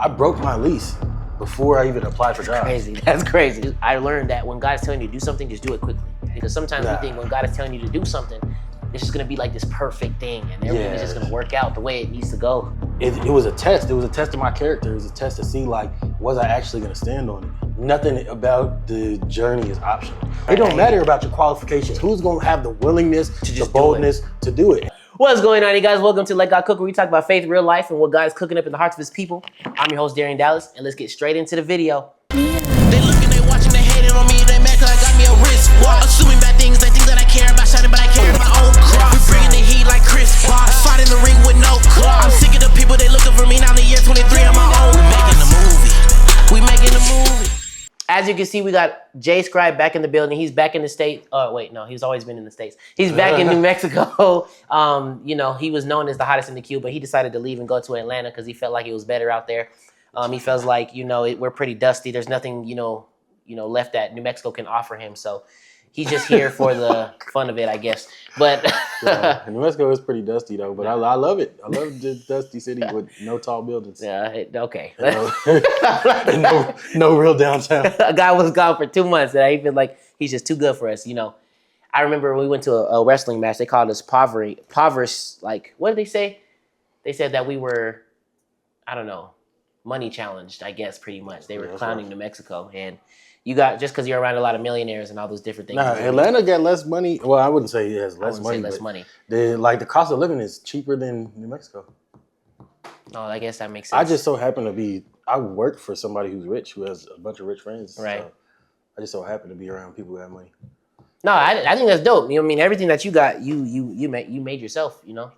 I broke my lease before I even applied for jobs. Crazy. That's crazy. I learned that when God is telling you to do something, just do it quickly. Because sometimes we think when God is telling you to do something, it's just gonna be like this perfect thing, and everything is just gonna work out the way it needs to go. It was a test. It was a test of my character. It was a test to see, like, was I actually gonna stand on it? Nothing about the journey is optional. It don't matter about your qualifications. Who's gonna have the willingness, the boldness to do it? What's going on, you guys? Welcome to Let God Cook, where we talk about faith, real life, and what God is cooking up in the hearts of his people. I'm your host, Darion Dallas, and let's get straight into the video. They looking, they watching, they hating on me, they mad cause I got me a wrist watch. Assuming bad things, they think that I care about shining, but I carry my own cross. We bringing the heat like Chris Bosh. Fight in the ring with no claws. I'm sick of the people, they looking for me now in the year 23, I'm my own. We making the movie. We making the movie. As you can see, we got Jay Scribe back in the building. He's back in the States. Oh, wait, no, he's always been in the States. He's back in New Mexico. You know, he was known as the hottest in the queue, but he decided to leave and go to Atlanta because he felt like it was better out there. He feels like, you know, we're pretty dusty. There's nothing, you know, left that New Mexico can offer him. So he's just here for the fun of it, I guess. But New Mexico is pretty dusty though, but I love it. I love the dusty city with no tall buildings. Yeah, okay. No real downtown. A guy was gone for 2 months, and I feel like he's just too good for us. You know, I remember when we went to a wrestling match. They called us impoverished. Like, what did they say? They said that we were, I don't know, money challenged. I guess pretty much. They were clowning New Mexico, and you got just because you're around a lot of millionaires and all those different things. Nah, Atlanta got less money. Well, I wouldn't say it has less money. Less money. The cost of living is cheaper than New Mexico. No, I guess that makes sense. I just so happen to be. I work for somebody who's rich, who has a bunch of rich friends. Right. So I just so happen to be around people who have money. No, I think that's dope. You know what I mean? Everything that you got, you made yourself. You know,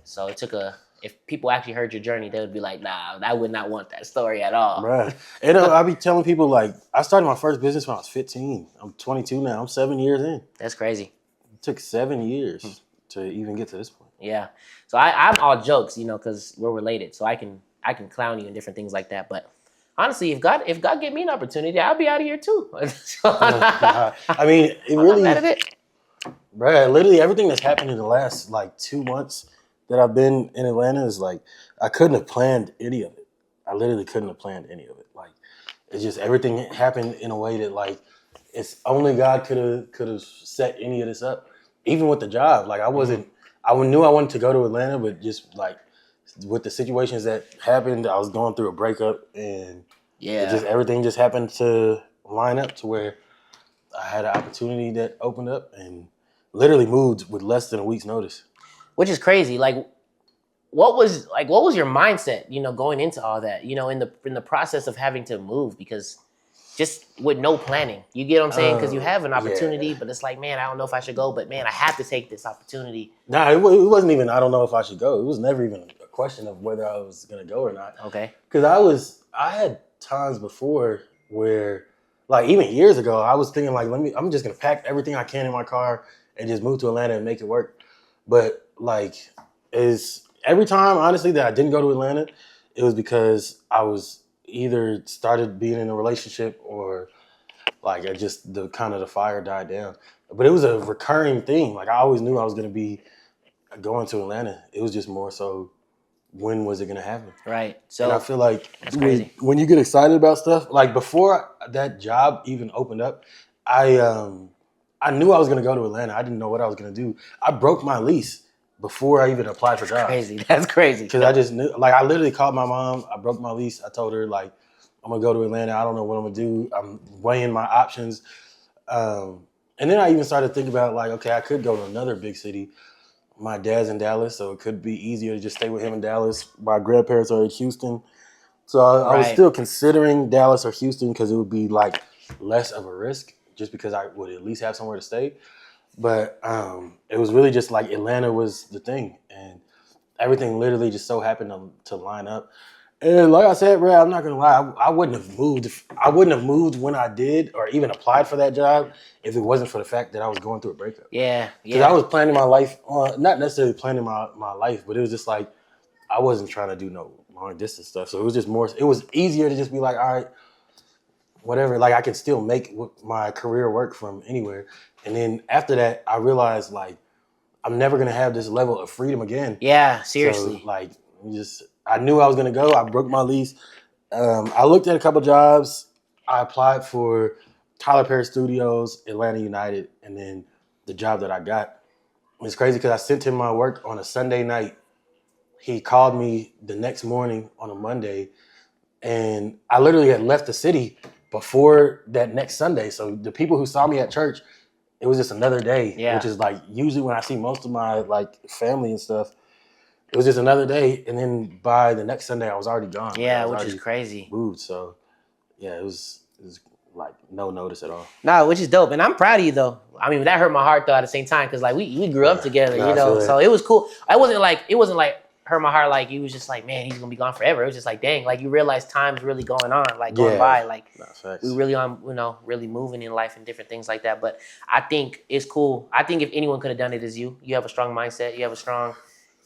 so it took a. If people actually heard your journey, they would be like, nah, I would not want that story at all. Right. And I be telling people, like, I started my first business when I was 15. I'm 22 now. I'm 7 years in. That's crazy. It took 7 years to even get to this point. Yeah. So I'm all jokes, you know, because we're related. So I can clown you and different things like that. But honestly, if God gave me an opportunity, I'll be out of here too. I mean, it really. I'm mad at it. Bruh, literally everything that's happened in the last like 2 months that I've been in Atlanta is like, I couldn't have planned any of it. I literally couldn't have planned any of it. Like, it's just everything happened in a way that like, it's only God could have set any of this up. Even with the job, like I knew I wanted to go to Atlanta, but just like with the situations that happened, I was going through a breakup and everything just happened to line up to where I had an opportunity that opened up and literally moved with less than a week's notice. Which is crazy. Like, what was your mindset, you know, going into all that, you know, in the process of having to move, because just with no planning, you get what I'm saying? Because you have an opportunity, but it's like, man, I don't know if I should go, but man, I have to take this opportunity. Nah, it wasn't even, I don't know if I should go. It was never even a question of whether I was going to go or not. Okay. Because I had times before where, like even years ago, I was thinking like, I'm just going to pack everything I can in my car and just move to Atlanta and make it work. But like, every time, honestly, that I didn't go to Atlanta, it was because I was either started being in a relationship or like the fire died down. But it was a recurring thing. Like I always knew I was going to be going to Atlanta. It was just more so, when was it going to happen? Right. So and I feel like that's crazy. When you get excited about stuff, like before that job even opened up, I knew I was going to go to Atlanta. I didn't know what I was going to do. I broke my lease before I even applied for jobs. Crazy. That's crazy. Because I just knew, like I literally called my mom. I broke my lease. I told her like, I'm going to go to Atlanta. I don't know what I'm going to do. I'm weighing my options. And then I even started thinking about like, okay, I could go to another big city. My dad's in Dallas, so it could be easier to just stay with him in Dallas. My grandparents are in Houston. So I was still considering Dallas or Houston because it would be like less of a risk just because I would at least have somewhere to stay. But it was really just like Atlanta was the thing, and everything literally just so happened to line up. And like I said, bro, I'm not gonna lie, I wouldn't have moved when I did, or even applied for that job, if it wasn't for the fact that I was going through a breakup. Yeah. Because I was planning my life on, not necessarily planning my life, but it was just like I wasn't trying to do no long distance stuff. So it was just more. It was easier to just be like, all right, whatever. Like I can still make my career work from anywhere. And then after that, I realized like I'm never gonna have this level of freedom again. Yeah, seriously. So, like I knew I was gonna go. I broke my lease, I looked at a couple jobs. I applied for Tyler Perry Studios, Atlanta United, and then the job that I got. It's crazy because I sent him my work on a Sunday night. He called me the next morning on a Monday, and I literally had left the city before that next Sunday. So the people who saw me at church, it was just another day, which is like usually when I see most of my like family and stuff. It was just another day, and then by the next Sunday, I was already gone. Yeah, like, which is crazy. Moved, so yeah, it was like no notice at all. Nah, which is dope, and I'm proud of you though. I mean, that hurt my heart though at the same time because like we grew up together, you know. So it was cool. It wasn't like hurt my heart like you was just like, man, he's gonna be gone forever. It was just like, dang, like you realize time's really going on, like going by, like we really on, you know, really moving in life and different things like that. But I think it's cool. I think if anyone could have done it, is you. You have a strong mindset. You have a strong,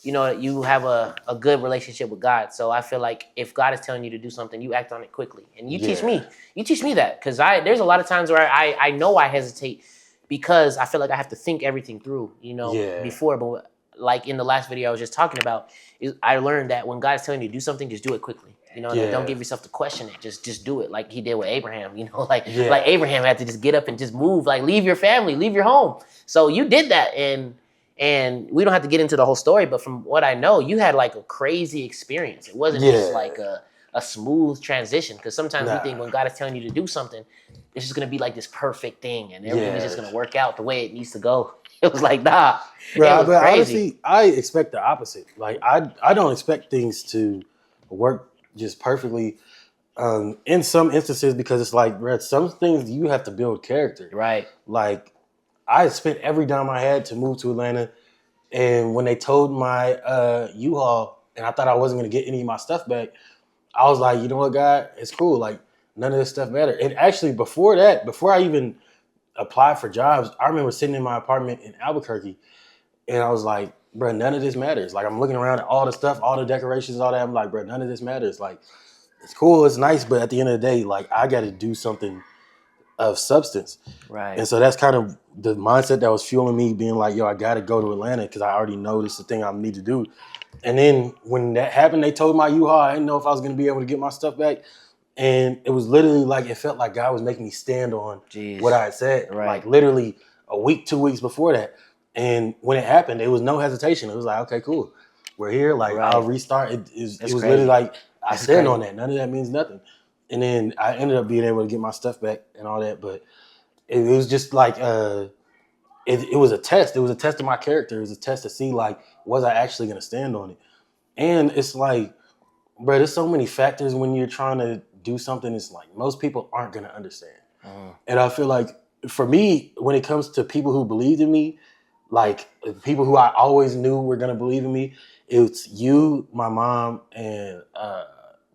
you know, you have a good relationship with God. So I feel like if God is telling you to do something, you act on it quickly. And you teach me. You teach me that. Because there's a lot of times where I know I hesitate because I feel like I have to think everything through, you know, before. But like in the last video I was just talking about, I learned that when God is telling you to do something, just do it quickly. You know, don't give yourself to question it. Just do it like he did with Abraham, you know, like Abraham had to just get up and just move, like leave your family, leave your home. So you did that, and we don't have to get into the whole story, but from what I know, you had like a crazy experience. It wasn't just like a smooth transition, because sometimes we think when God is telling you to do something, it's just going to be like this perfect thing and everything is just going to work out the way it needs to go. It was like, nah. Bro, but honestly, I expect the opposite. Like, I don't expect things to work just perfectly in some instances, because it's like, bro, some things you have to build character. Right. Like, I spent every dime I had to move to Atlanta, and when they towed my U-Haul and I thought I wasn't going to get any of my stuff back, I was like, you know what, God, it's cool. Like, none of this stuff mattered. And actually, before that, before I even applied for jobs, I remember sitting in my apartment in Albuquerque, and I was like, bro, none of this matters. Like, I'm looking around at all the stuff, all the decorations, all that. I'm like, bro, none of this matters. Like, it's cool, it's nice, but at the end of the day, like, I got to do something of substance. Right. And so that's kind of the mindset that was fueling me, being like, yo, I got to go to Atlanta because I already know this is the thing I need to do. And then when that happened, they told my U-Haul, I didn't know if I was going to be able to get my stuff back. And it was literally like, it felt like God was making me stand on what I had said. Right. Like literally a week, 2 weeks before that. And when it happened, it was no hesitation. It was like, okay, cool. We're here. Like, I'll restart. It was literally like, I stand on that. None of that means nothing. And then I ended up being able to get my stuff back and all that. But it was just like, it was a test. It was a test of my character. It was a test to see, like, was I actually going to stand on it? And it's like, bro, there's so many factors when you're trying to do something. It's like most people aren't going to understand. And I feel like for me, when it comes to people who believed in me, like people who I always knew were going to believe in me, it's you, my mom, and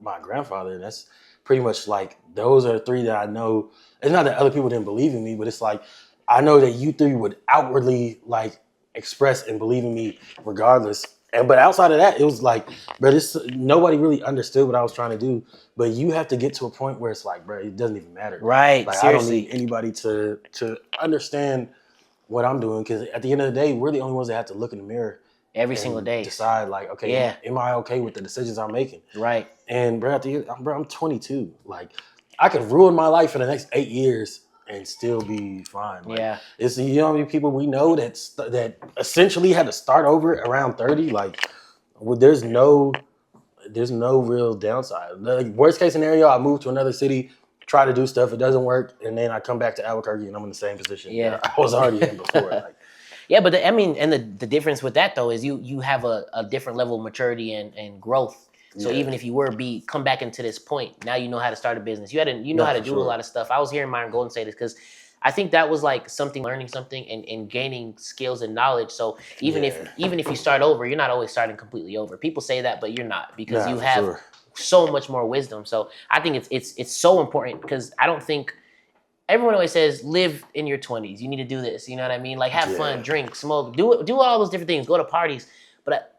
my grandfather. And that's pretty much like, those are the three that I know. It's not that other people didn't believe in me, but it's like, I know that you three would outwardly like express and believe in me regardless. But outside of that, it was like, bro, nobody really understood what I was trying to do. But you have to get to a point where it's like, bro, it doesn't even matter. Right. Like, Seriously. I don't need anybody to understand what I'm doing, because at the end of the day, we're the only ones that have to look in the mirror every single day, decide like, okay, am I okay with the decisions I'm making? Right. And bro, I'm 22. Like, I could ruin my life for the next 8 years and still be fine. Like, it's, you know how many people we know that essentially had to start over around 30. Like, well, there's no real downside. Like, worst case scenario, I move to another city, try to do stuff, it doesn't work, and then I come back to Albuquerque and I'm in the same position I was already in before. Like, yeah, but the difference with that though is you have a different level of maturity and growth. So even if you come back into this point, now you know how to start a business. You know how to do a lot of stuff. I was hearing Myron Golden say this because I think that was like learning something and gaining skills and knowledge. So even if you start over, you're not always starting completely over. People say that, but you're not, because you have so much more wisdom. So I think it's so important, because I don't think everyone always says live in your 20s. You need to do this. You know what I mean? Like, have fun, drink, smoke, do all those different things, go to parties. But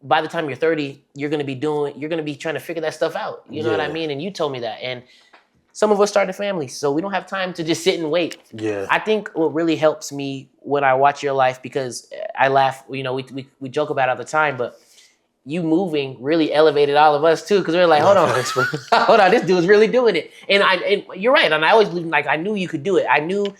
by the time you're 30, you're gonna be trying to figure that stuff out. You know what I mean? And you told me that. And some of us started families, so we don't have time to just sit and wait. Yeah. I think what really helps me when I watch your life, because I laugh, you know, we joke about it all the time, but you moving really elevated all of us too, because we were like, hold on, hold on, this dude's really doing it. And you're right, and I always believed, like, I knew you could do it. I knew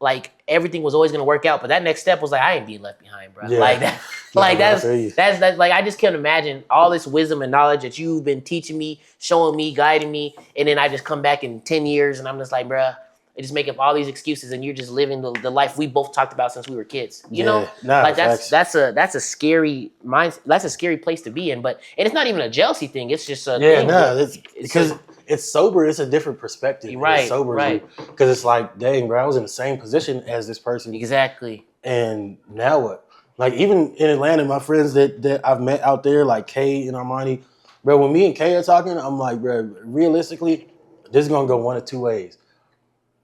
like everything was always gonna work out, but that next step was like, I ain't being left behind, bro. Yeah. Like that, like that's like, I just can't imagine all this wisdom and knowledge that you've been teaching me, showing me, guiding me, and then I just come back in 10 years and I'm just like, bruh, I just make up all these excuses and you're just living the life we both talked about since we were kids. You know? Nah, like that's a scary that's a scary place to be in. But and it's not even a jealousy thing, it's just a thing. It's because it's sober, it's a different perspective. Right, It's sober, right. Because it's like, dang, bro, I was in the same position as this person. Exactly. And now what? Like, even in Atlanta, my friends that I've met out there, like Kay and Armani, bro, when me and Kay are talking, I'm like, bro, realistically, this is going to go one of two ways.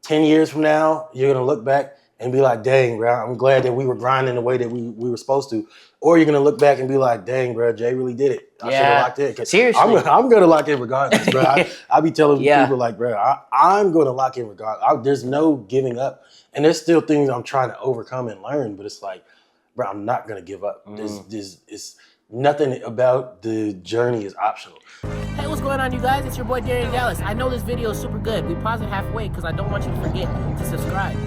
10 years from now, you're going to look back and be like, dang, bro, I'm glad that we were grinding the way that we were supposed to. Or you're going to look back and be like, dang, bro, Jay really did it. I should have locked in. Seriously. I'm going to lock in regardless, bro. I be telling people like, bro, I'm going to lock in regardless. There's no giving up. And there's still things I'm trying to overcome and learn, but it's like, bro, I'm not going to give up. It's nothing about the journey is optional. Hey, what's going on, you guys? It's your boy Darion Dallas. I know this video is super good. We paused it halfway because I don't want you to forget to subscribe.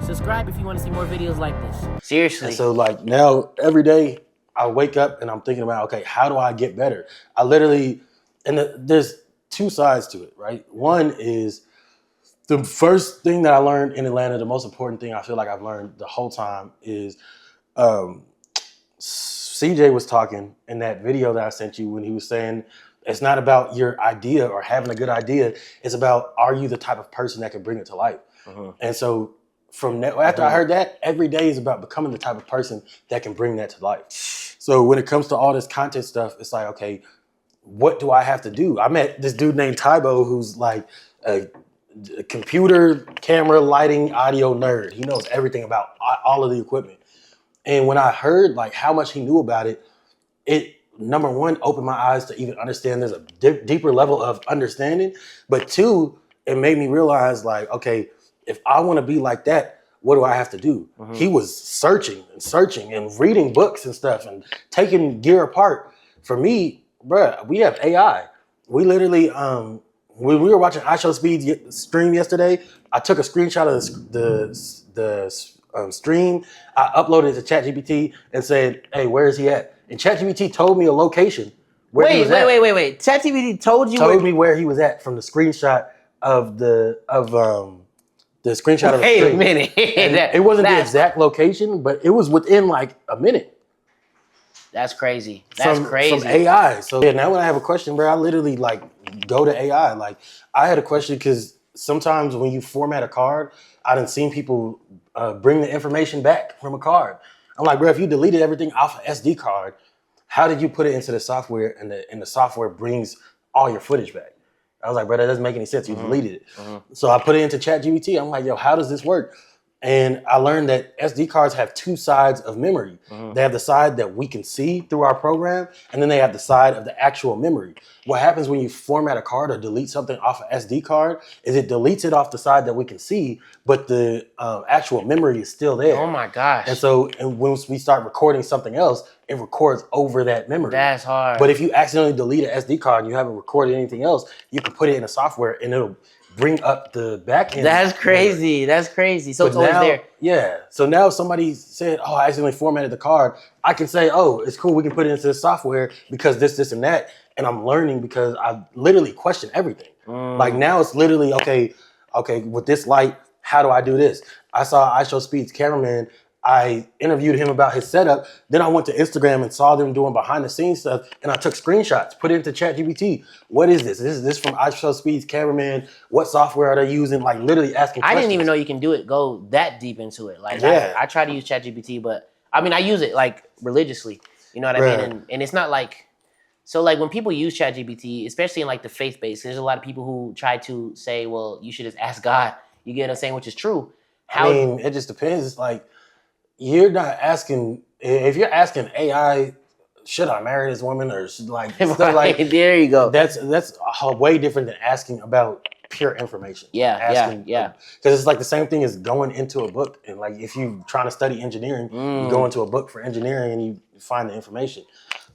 Subscribe if you want to see more videos like this. Seriously. And so like now every day I wake up and I'm thinking about, okay, how do I get better? I literally, there's two sides to it, right? One is the first thing that I learned in Atlanta, the most important thing I feel like I've learned the whole time is CJ was talking in that video that I sent you when he was saying, it's not about your idea or having a good idea. It's about, are you the type of person that can bring it to life? And so from that, after I heard that, every day is about becoming the type of person that can bring that to life. So when it comes to all this content stuff, it's like, okay, what do I have to do? I met this dude named Tybo who's like a computer, camera, lighting, audio nerd. He knows everything about all of the equipment. And when I heard like how much he knew about it, it number one, opened my eyes to even understand there's a deeper level of understanding. But two, it made me realize like, okay, if I want to be like that, what do I have to do? He was searching and reading books and stuff and taking gear apart. For me, bruh, we have AI. We literally, when we were watching iShowSpeed's stream yesterday, I took a screenshot of the stream. I uploaded it to ChatGPT and said, hey, where is he at? And ChatGPT told me a location where he was at. Wait. ChatGPT told me where he was at from the screenshot of the screenshot of the stream. Wait a minute. It wasn't the exact location, but it was within like a minute. That's crazy. That's crazy. From AI. So yeah, now when I have a question, bro, I literally like go to AI. Like I had a question because sometimes when you format a card, I done seen people bring the information back from a card. I'm like, bro, if you deleted everything off an SD card, how did you put it into the software and the software brings all your footage back? I was like, bro, that doesn't make any sense. You deleted it. So I put it into ChatGPT. I'm like, yo, how does this work? And I learned that SD cards have two sides of memory. They have the side that we can see through our program, and then they have the side of the actual memory. What happens when you format a card or delete something off an SD card is it deletes it off the side that we can see, but the actual memory is still there. Oh my gosh. And so when we start recording something else, it records over that memory. That's hard. But if you accidentally delete an SD card and you haven't recorded anything else, you can put it in a software and it'll bring up the back end. That's crazy. That's crazy. So it's always there. Yeah. So now if somebody said, oh, I accidentally formatted the card, I can say, oh, it's cool. We can put it into the software because this, and that. And I'm learning because I literally question everything. Like now it's literally, okay, with this light, how do I do this? I saw iShowSpeed's cameraman. I interviewed him about his setup. Then I went to Instagram and saw them doing behind the scenes stuff. And I took screenshots, put it into ChatGPT. What is this? Is this from iShowSpeed's cameraman? What software are they using? Like literally asking questions. I didn't even know you can do it, go that deep into it. Like I try to use ChatGPT, but I mean, I use it like religiously. You know what I mean? And it's not like, so like when people use ChatGPT, especially in like the faith-based, there's a lot of people who try to say, well, you should just ask God. You get what I'm saying? Which is true. I mean, it just depends. It's like, you're not asking, if you're asking AI, should I marry this woman or should like, stuff like there you go. That's way different than asking about pure information. Yeah. Because it's like the same thing as going into a book. And like if you're trying to study engineering, you go into a book for engineering and you find the information.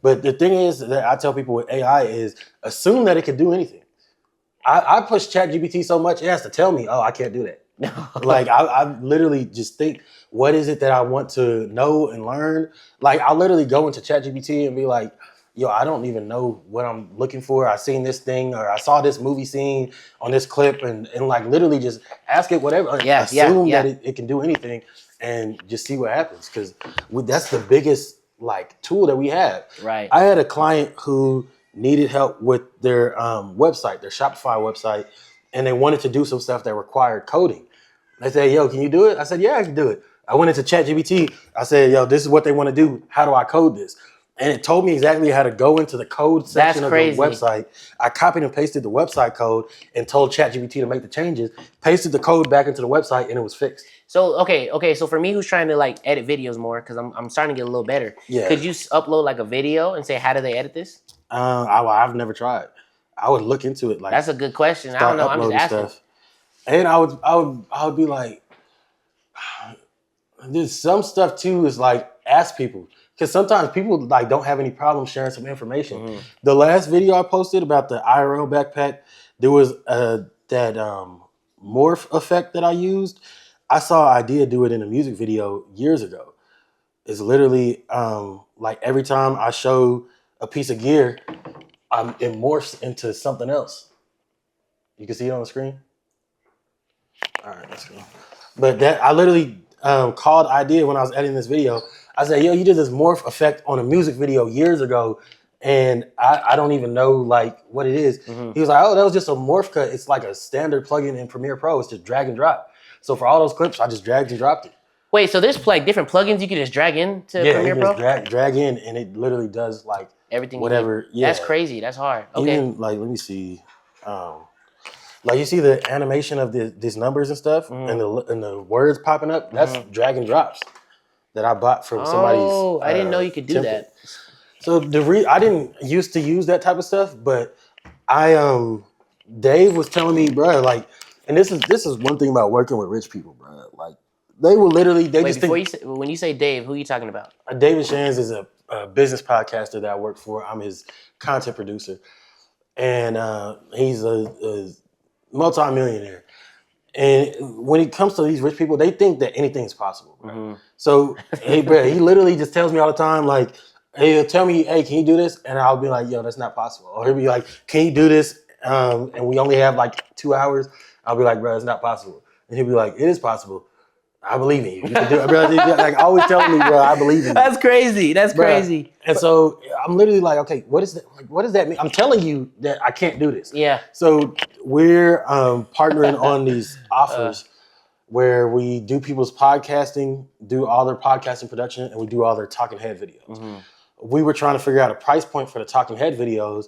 But the thing is that I tell people with AI is assume that it can do anything. I push ChatGPT so much, it has to tell me, oh, I can't do that. Like I literally just think, what is it that I want to know and learn? Like I literally go into ChatGPT and be like, yo, I don't even know what I'm looking for. I seen this thing or I saw this movie scene on this clip and like literally just ask it whatever. Assume that it can do anything and just see what happens. Because that's the biggest like tool that we have. Right. I had a client who needed help with their website, their Shopify website, and they wanted to do some stuff that required coding. They said, yo, can you do it? I said, yeah, I can do it. I went into ChatGPT. I said, yo, this is what they want to do. How do I code this? And it told me exactly how to go into the code section of the website. I copied and pasted the website code and told ChatGPT to make the changes, pasted the code back into the website, and it was fixed. So, okay. So for me, who's trying to like edit videos more, because I'm starting to get a little better. Yeah. Could you upload like a video and say, how do they edit this? I've never tried. I would look into it. Like that's a good question. I don't know. I'm just asking. Stuff. And I would be like, there's some stuff too is like ask people, because sometimes people like don't have any problem sharing some information. Mm-hmm. The last video I posted about the IRL backpack, there was that morph effect that I used. I saw an idea do it in a music video years ago. It's literally like every time I show a piece of gear, it morphs into something else. You can see it on the screen. All right, let's go. But that I literally called idea when I was editing this video. I said, yo, you did this morph effect on a music video years ago, and I don't even know like what it is. Mm-hmm. He was like, oh, that was just a morph cut. It's like a standard plugin in Premiere Pro. It's just drag and drop. So for all those clips, I just dragged and dropped it. Wait, so there's like different plugins you can just drag into Premiere Pro? Yeah, drag in, and it literally does like everything. Whatever. Yeah, that's crazy. That's hard. Okay. Even like, let me see. Like you see the animation of these numbers and stuff, and the words popping up. That's drag and drops that I bought from somebody's. Oh, I didn't know you could do that. So I didn't used to use that type of stuff, but Dave was telling me, bro, like, and this is one thing about working with rich people, bro. Like they will literally when you say Dave, who are you talking about? David Shands is a business podcaster that I work for. I'm his content producer, and he's a multi-millionaire. And when it comes to these rich people, they think that anything's possible. Right? Mm-hmm. So, hey, bro, he literally just tells me all the time, like, he'll tell me, hey, can you do this? And I'll be like, yo, that's not possible. Or he'll be like, can you do this? And we only have like 2 hours. I'll be like, bro, it's not possible. And he'll be like, it is possible. I believe in you. You can do it, bro. Like always telling me, bro, I believe in you. That's crazy. That's crazy. And so I'm literally like, okay, what is that? Like, what does that mean? I'm telling you that I can't do this. Yeah. So we're partnering on these offers where we do people's podcasting, do all their podcasting production, and we do all their talking head videos. Mm-hmm. We were trying to figure out a price point for the talking head videos.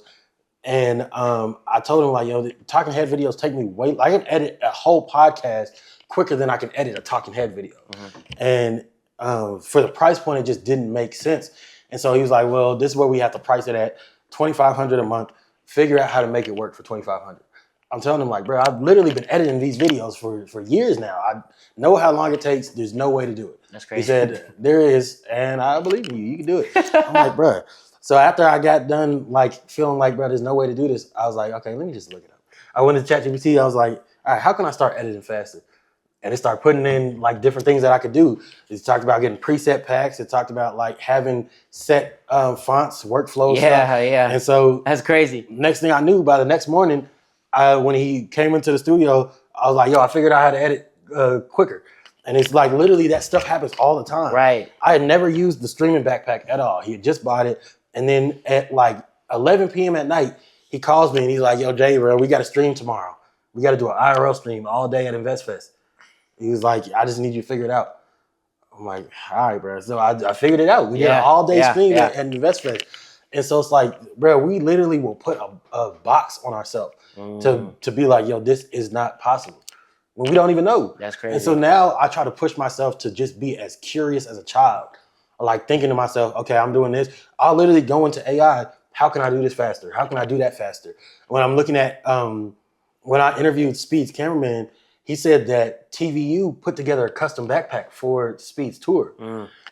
And I told him, like, the talking head videos take me I can edit a whole podcast quicker than I can edit a talking head video. Mm-hmm. And for the price point, it just didn't make sense. And so he was like, well, this is where we have to price it at $2,500 a month, figure out how to make it work for $2,500. I'm telling him, like, bro, I've literally been editing these videos for years now. I know how long it takes. There's no way to do it. That's crazy. He said, there is, and I believe in you. You can do it. I'm like, bro. So after I got done, like, feeling like, bro, there's no way to do this, I was like, okay, let me just look it up. I went to ChatGPT. I was like, all right, how can I start editing faster? And it started putting in like different things that I could do. It talked about getting preset packs. It talked about like having set fonts, workflows. Yeah, yeah. And so that's crazy. Next thing I knew, by the next morning, when he came into the studio, I was like, yo, I figured out how to edit quicker. And it's like literally that stuff happens all the time. Right. I had never used the streaming backpack at all. He had just bought it. And then at like 11 p.m. at night, he calls me and he's like, yo, Jay, bro, we got to stream tomorrow. We got to do an IRL stream all day at InvestFest. He was like, I just need you to figure it out. I'm like, all right, bro. So I figured it out. We did an all-day stream at InvestFest. And so it's like, bro, we literally will put a box on ourselves to be like, yo, this is not possible. When we don't even know. That's crazy. And so now I try to push myself to just be as curious as a child. Like thinking to myself, okay, I'm doing this. I'll literally go into AI. How can I do this faster? How can I do that faster? When I'm looking at, when I interviewed Speed's cameraman, he said that TVU put together a custom backpack for Speed's tour.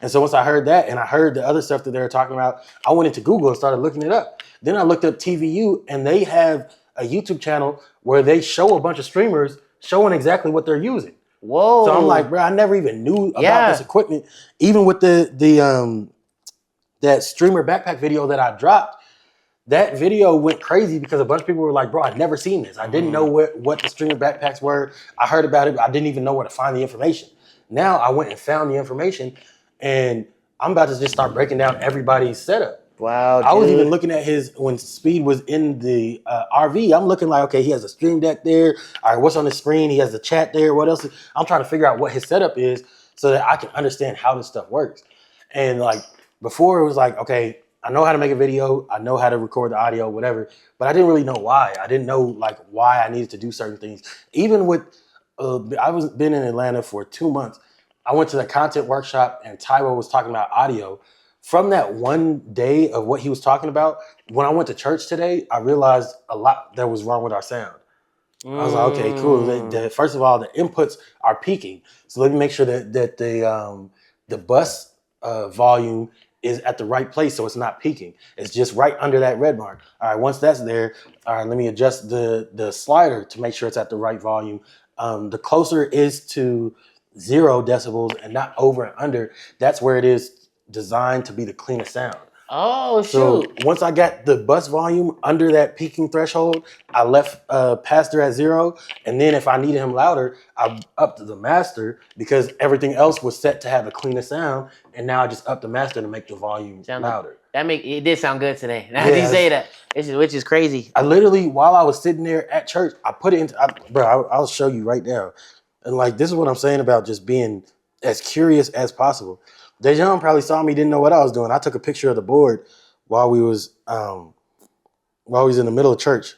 And so once I heard that and I heard the other stuff that they were talking about, I went into Google and started looking it up. Then I looked up TVU, and they have a YouTube channel where they show a bunch of streamers showing exactly what they're using. Whoa. So I'm like, bro, I never even knew about this equipment. Even with the that streamer backpack video that I dropped, that video went crazy because a bunch of people were like, bro, I'd never seen this. I didn't know what the streamer backpacks were. I heard about it, but I didn't even know where to find the information. Now I went and found the information, and I'm about to just start breaking down everybody's setup. Wow, dude. I was even looking at when Speed was in the RV. I'm looking like, okay, he has a stream deck there. All right, what's on the screen? He has the chat there. What else? I'm trying to figure out what his setup is so that I can understand how this stuff works. And like before, it was like, okay, I know how to make a video. I know how to record the audio, whatever. But I didn't really know why. I didn't know like why I needed to do certain things. Even with, been in Atlanta for 2 months. I went to the content workshop, and Tybo was talking about audio. From that one day of what he was talking about, when I went to church today, I realized a lot that was wrong with our sound. I was like, okay, cool. First of all, the inputs are peaking. So let me make sure that the bus volume is at the right place so it's not peaking. It's just right under that red mark. All right, once that's there, all right, let me adjust the slider to make sure it's at the right volume. The closer it is to 0 decibels and not over and under, that's where it is designed to be the cleanest sound. Oh, shoot. So once I got the bus volume under that peaking threshold, I left Pastor at 0. And then if I needed him louder, I upped the master because everything else was set to have the cleanest sound. And now I just upped the master to make the volume louder. It did sound good today. Now you say that, which is crazy. I literally, while I was sitting there at church, I put it into, I'll show you right now. And like, this is what I'm saying about just being as curious as possible. Darion probably saw me, didn't know what I was doing. I took a picture of the board while we was in the middle of church.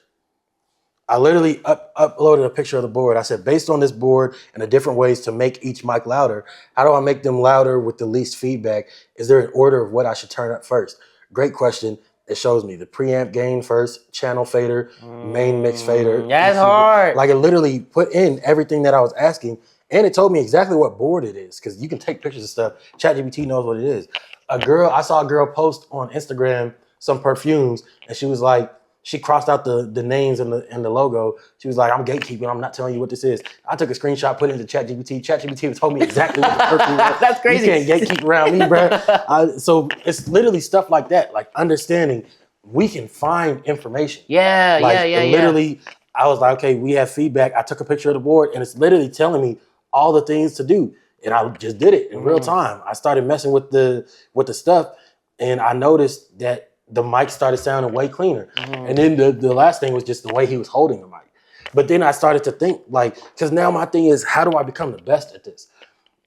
I literally uploaded a picture of the board. I said, based on this board and the different ways to make each mic louder, how do I make them louder with the least feedback? Is there an order of what I should turn up first? Great question. It shows me the preamp gain first, channel fader, main mix fader. That's hard. Like it literally put in everything that I was asking. And it told me exactly what board it is, because you can take pictures of stuff. ChatGPT knows what it is. I saw a girl post on Instagram some perfumes, and she was like, she crossed out the names and the logo. She was like, I'm gatekeeping. I'm not telling you what this is. I took a screenshot, put it into ChatGPT. ChatGPT told me exactly what the perfume was. That's crazy. You can't gatekeep around me, bro. So it's literally stuff like that, like understanding we can find information. Yeah. Literally, I was like, okay, we have feedback. I took a picture of the board, and it's literally telling me all the things to do. And I just did it in real time. I started messing with the stuff, and I noticed that the mic started sounding way cleaner. And then the last thing was just the way he was holding the mic. But then I started to think, like, because now my thing is, how do I become the best at this?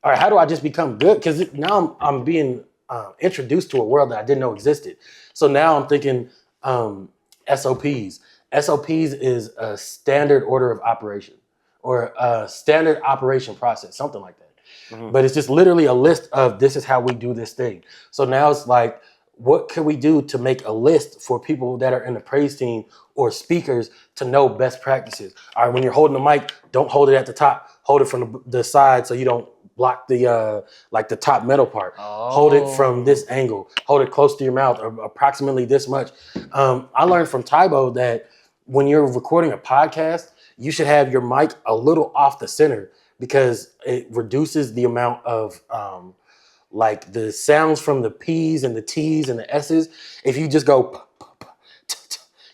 All right, how do I just become good? Because now I'm being introduced to a world that I didn't know existed. So now I'm thinking SOPs. SOPs is a standard order of operation, or a standard operation process, something like that. But it's just literally a list of this is how we do this thing. So now it's like, what can we do to make a list for people that are in the praise team or speakers to know best practices? All right, when you're holding the mic, don't hold it at the top. Hold it from the side so you don't block the like the top metal part. Hold it from this angle. Hold it close to your mouth, or approximately this much. I learned from Tybo that when you're recording a podcast, you should have your mic a little off the center, because it reduces the amount of like the sounds from the P's and the T's and the S's. If you just go,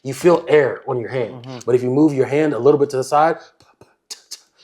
you feel air on your hand. But if you move your hand a little bit to the side,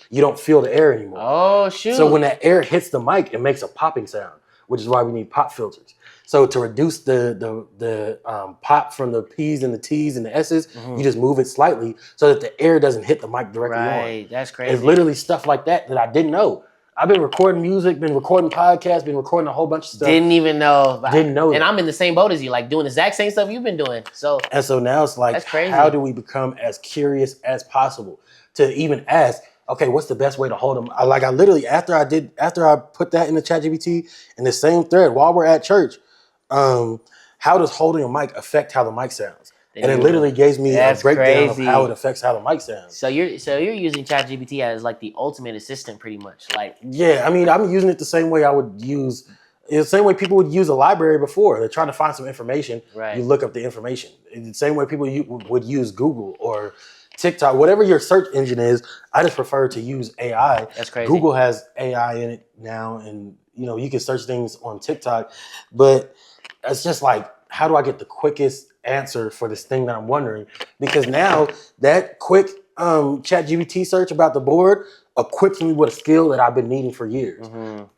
you don't feel the air anymore. Oh, shoot. So when that air hits the mic, it makes a popping sound, which is why we need pop filters. So to reduce the pop from the P's and the T's and the S's, you just move it slightly so that the air doesn't hit the mic directly on. Right, that's crazy. It's literally stuff like that I didn't know. I've been recording music, been recording podcasts, been recording a whole bunch of stuff. Didn't even know. Didn't know. And I'm in the same boat as you, like doing the exact same stuff you've been doing. So now it's like, how do we become as curious as possible to even ask, okay, what's the best way to hold them? I literally, after I put that in the ChatGPT in the same thread while we're at church, how does holding a mic affect how the mic sounds? And it literally gives me a That's breakdown crazy. of how it affects how the mic sounds. So you're using ChatGPT as like the ultimate assistant, pretty much. Like, Yeah, I mean, I'm using it the same way I would use, the same way people would use a library before. They're trying to find some information. Right. You look up the information. In the same way people would use Google or TikTok, whatever your search engine is. I just prefer to use AI. That's crazy. Google has AI in it now, and you can search things on TikTok, but it's just like, how do I get the quickest answer for this thing that I'm wondering? Because now that quick ChatGPT search about the board equips me with a skill that I've been needing for years.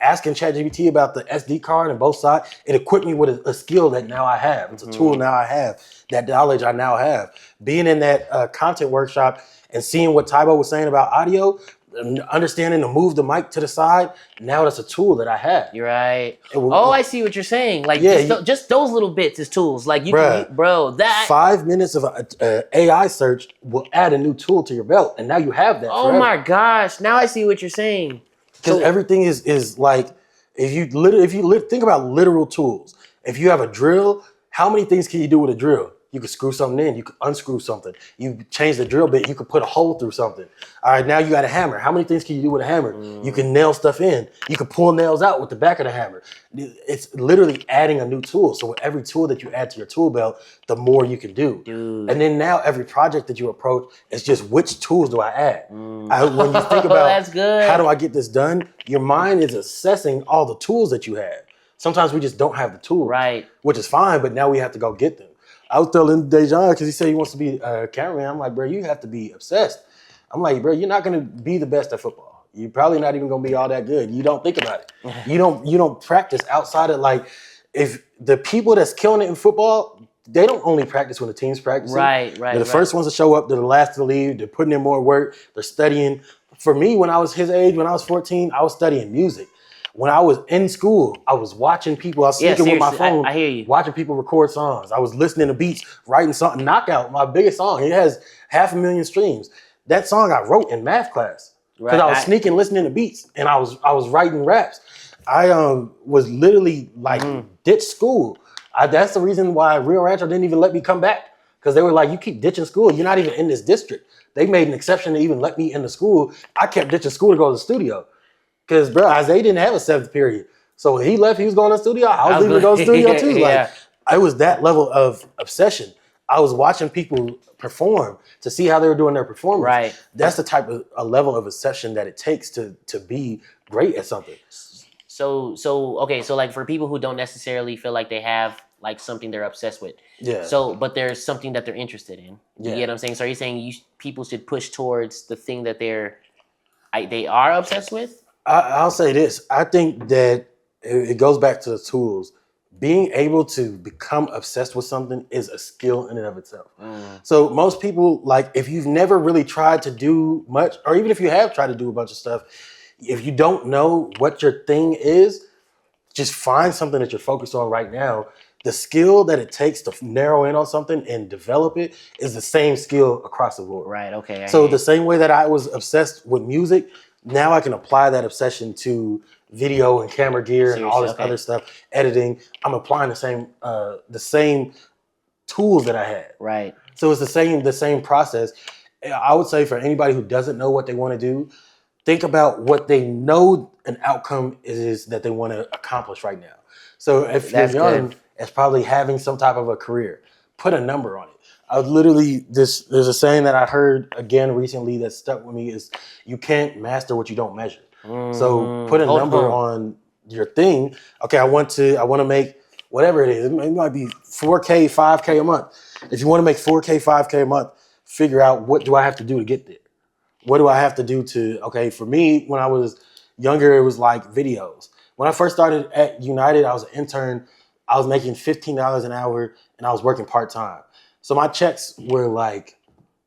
Asking ChatGPT about the SD card and both sides, it equipped me with a skill that now I have. It's a tool now I have, that knowledge I now have. Being in that content workshop and seeing what Tybo was saying about audio, understanding to move the mic to the side, now that's a tool that I have. you're right. I see what you're saying. Like, Yeah, just those little bits is tools. Like, that. 5 minutes of AI search will add a new tool to your belt, and now you have that. Oh my gosh! Now I see what you're saying. Because everything is like, if you think about literal tools, if you have a drill, how many things can you do with a drill? You could screw something in, you could unscrew something. You change the drill bit, you could put a hole through something. All right, now you got a hammer. How many things can you do with a hammer? You can nail stuff in. You can pull nails out with the back of the hammer. It's literally adding a new tool. So with every tool that you add to your tool belt, the more you can do. Dude. And then now every project that you approach is just, which tools do I add? When you think about That's good. how do I get this done, your mind is assessing all the tools that you have. Sometimes we just don't have the tools, Right. which is fine, but now we have to go get them. I was telling Darion, because he said he wants to be a cameraman. I'm like, bro, you have to be obsessed. I'm like, bro, you're not going to be the best at football. You're probably not even going to be all that good. You don't think about it. You don't practice outside of, like, if the people that's killing it in football, they don't only practice when the team's practicing. Right. They're the first ones to show up. They're the last to leave. They're putting in more work. They're studying. For me, when I was his age, when I was 14, I was studying music. When I was in school, I was watching people. I was sneaking with my phone. I hear you. Watching people record songs. I was listening to beats, writing something. Knockout, my biggest song. It has 500,000 streams. That song I wrote in math class because I was sneaking, listening to beats, and I was writing raps. I was literally like ditched school. That's the reason why Rio Rancho didn't even let me come back, because they were like, you keep ditching school. You're not even in this district. They made an exception to even let me in the school. I kept ditching school to go to the studio. Because, bro, Isaiah didn't have a 7th period. So when he left, he was going to the studio. I was leaving to go to the studio too. Like, I was that level of obsession. I was watching people perform to see how they were doing their performance. Right. That's the type of a level of obsession that it takes to be great at something. So like, for people who don't necessarily feel like they have like something they're obsessed with. Yeah. So, but there's something that they're interested in. You Yeah. get what I'm saying? So are you saying people should push towards the thing that they are obsessed with? I'll say this. I think that it goes back to the tools. Being able to become obsessed with something is a skill in and of itself. So most people, like, if you've never really tried to do much, or even if you have tried to do a bunch of stuff, if you don't know what your thing is, just find something that you're focused on right now. The skill that it takes to narrow in on something and develop it is the same skill across the board. Right, okay. So the same way that I was obsessed with music, now I can apply that obsession to video and camera gear and all this other stuff, editing. I'm applying the same tools that I had. Right. So it's the same process. I would say for anybody who doesn't know what they want to do, think about what they know an outcome is that they want to accomplish right now. So if you're young, it's probably having some type of a career. Put a number on it. I was literally, there's a saying that I heard again recently that stuck with me is, you can't master what you don't measure. So put a number on your thing. Okay, I want to make whatever it is. It might be 4K, 5K a month. If you want to make 4K, 5K a month, figure out, what do I have to do to get there? What do I have to do okay, for me, when I was younger, it was like videos. When I first started at United, I was an intern. I was making $15 an hour and I was working part-time. So my checks were like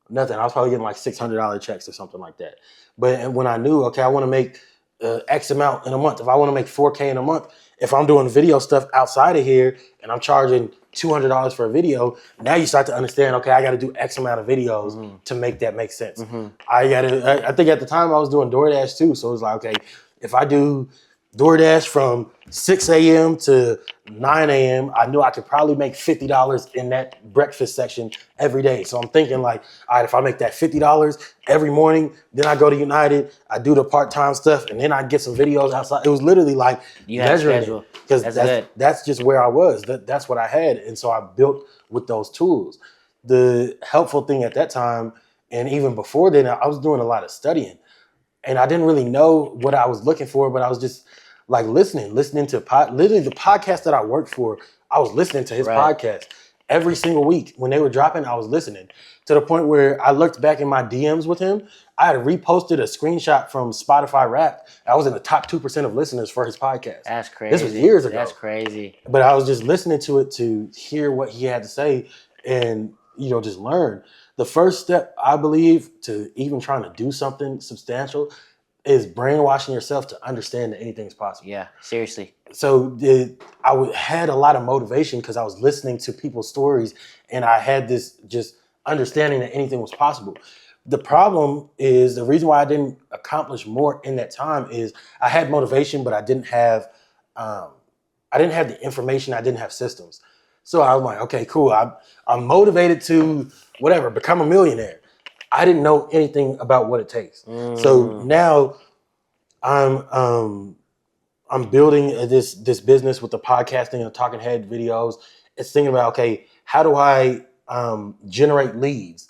nothing. I was probably getting like $600 checks or something like that. But when I knew, okay, I want to make X amount in a month. If I want to make 4K in a month, if I'm doing video stuff outside of here and I'm charging $200 for a video, now you start to understand, okay, I got to do X amount of videos to make that make sense. I think at the time I was doing DoorDash too. So it was like, okay, if I do DoorDash from 6 a.m. to 9 a.m. I knew I could probably make $50 in that breakfast section every day. So I'm thinking like, all right, if I make that $50 every morning, then I go to United, I do the part-time stuff, and then I get some videos outside. It was literally like measuring it because that's just where I was. That's what I had. And so I built with those tools. The helpful thing at that time, and even before then, I was doing a lot of studying. And I didn't really know what I was looking for, but I was just like listening to literally the podcast that I worked for. I was listening to his podcast every single week when they were dropping. I was listening to the point where I looked back in my DMs with him. I had reposted a screenshot from Spotify Wrapped. I was in the top 2% of listeners for his podcast. That's crazy. This was years ago. That's crazy. But I was just listening to it to hear what he had to say and, just learn. The first step, I believe, to even trying to do something substantial is brainwashing yourself to understand that anything is possible. Yeah, seriously. So I had a lot of motivation because I was listening to people's stories and I had this just understanding that anything was possible. The problem is the reason why I didn't accomplish more in that time is I had motivation, but I didn't have the information. I didn't have systems. So I was like, okay, cool. I'm motivated to become a millionaire. I didn't know anything about what it takes. So now I'm building this business with the podcasting and talking head videos. It's thinking about, okay, how do I generate leads?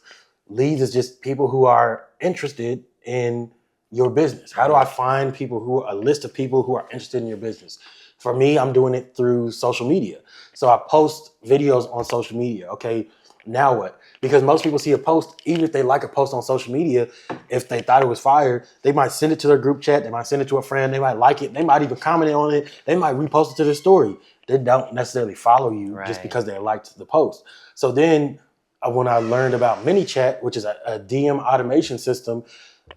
Leads is just people who are interested in your business. How do I find a list of people who are interested in your business? For me, I'm doing it through social media. So I post videos on social media. Okay, now what? Because most people see a post, even if they like a post on social media, if they thought it was fire, they might send it to their group chat, they might send it to a friend, they might like it, they might even comment on it, they might repost it to their story. They don't necessarily follow you just because they liked the post. So then when I learned about ManyChat, which is a DM automation system,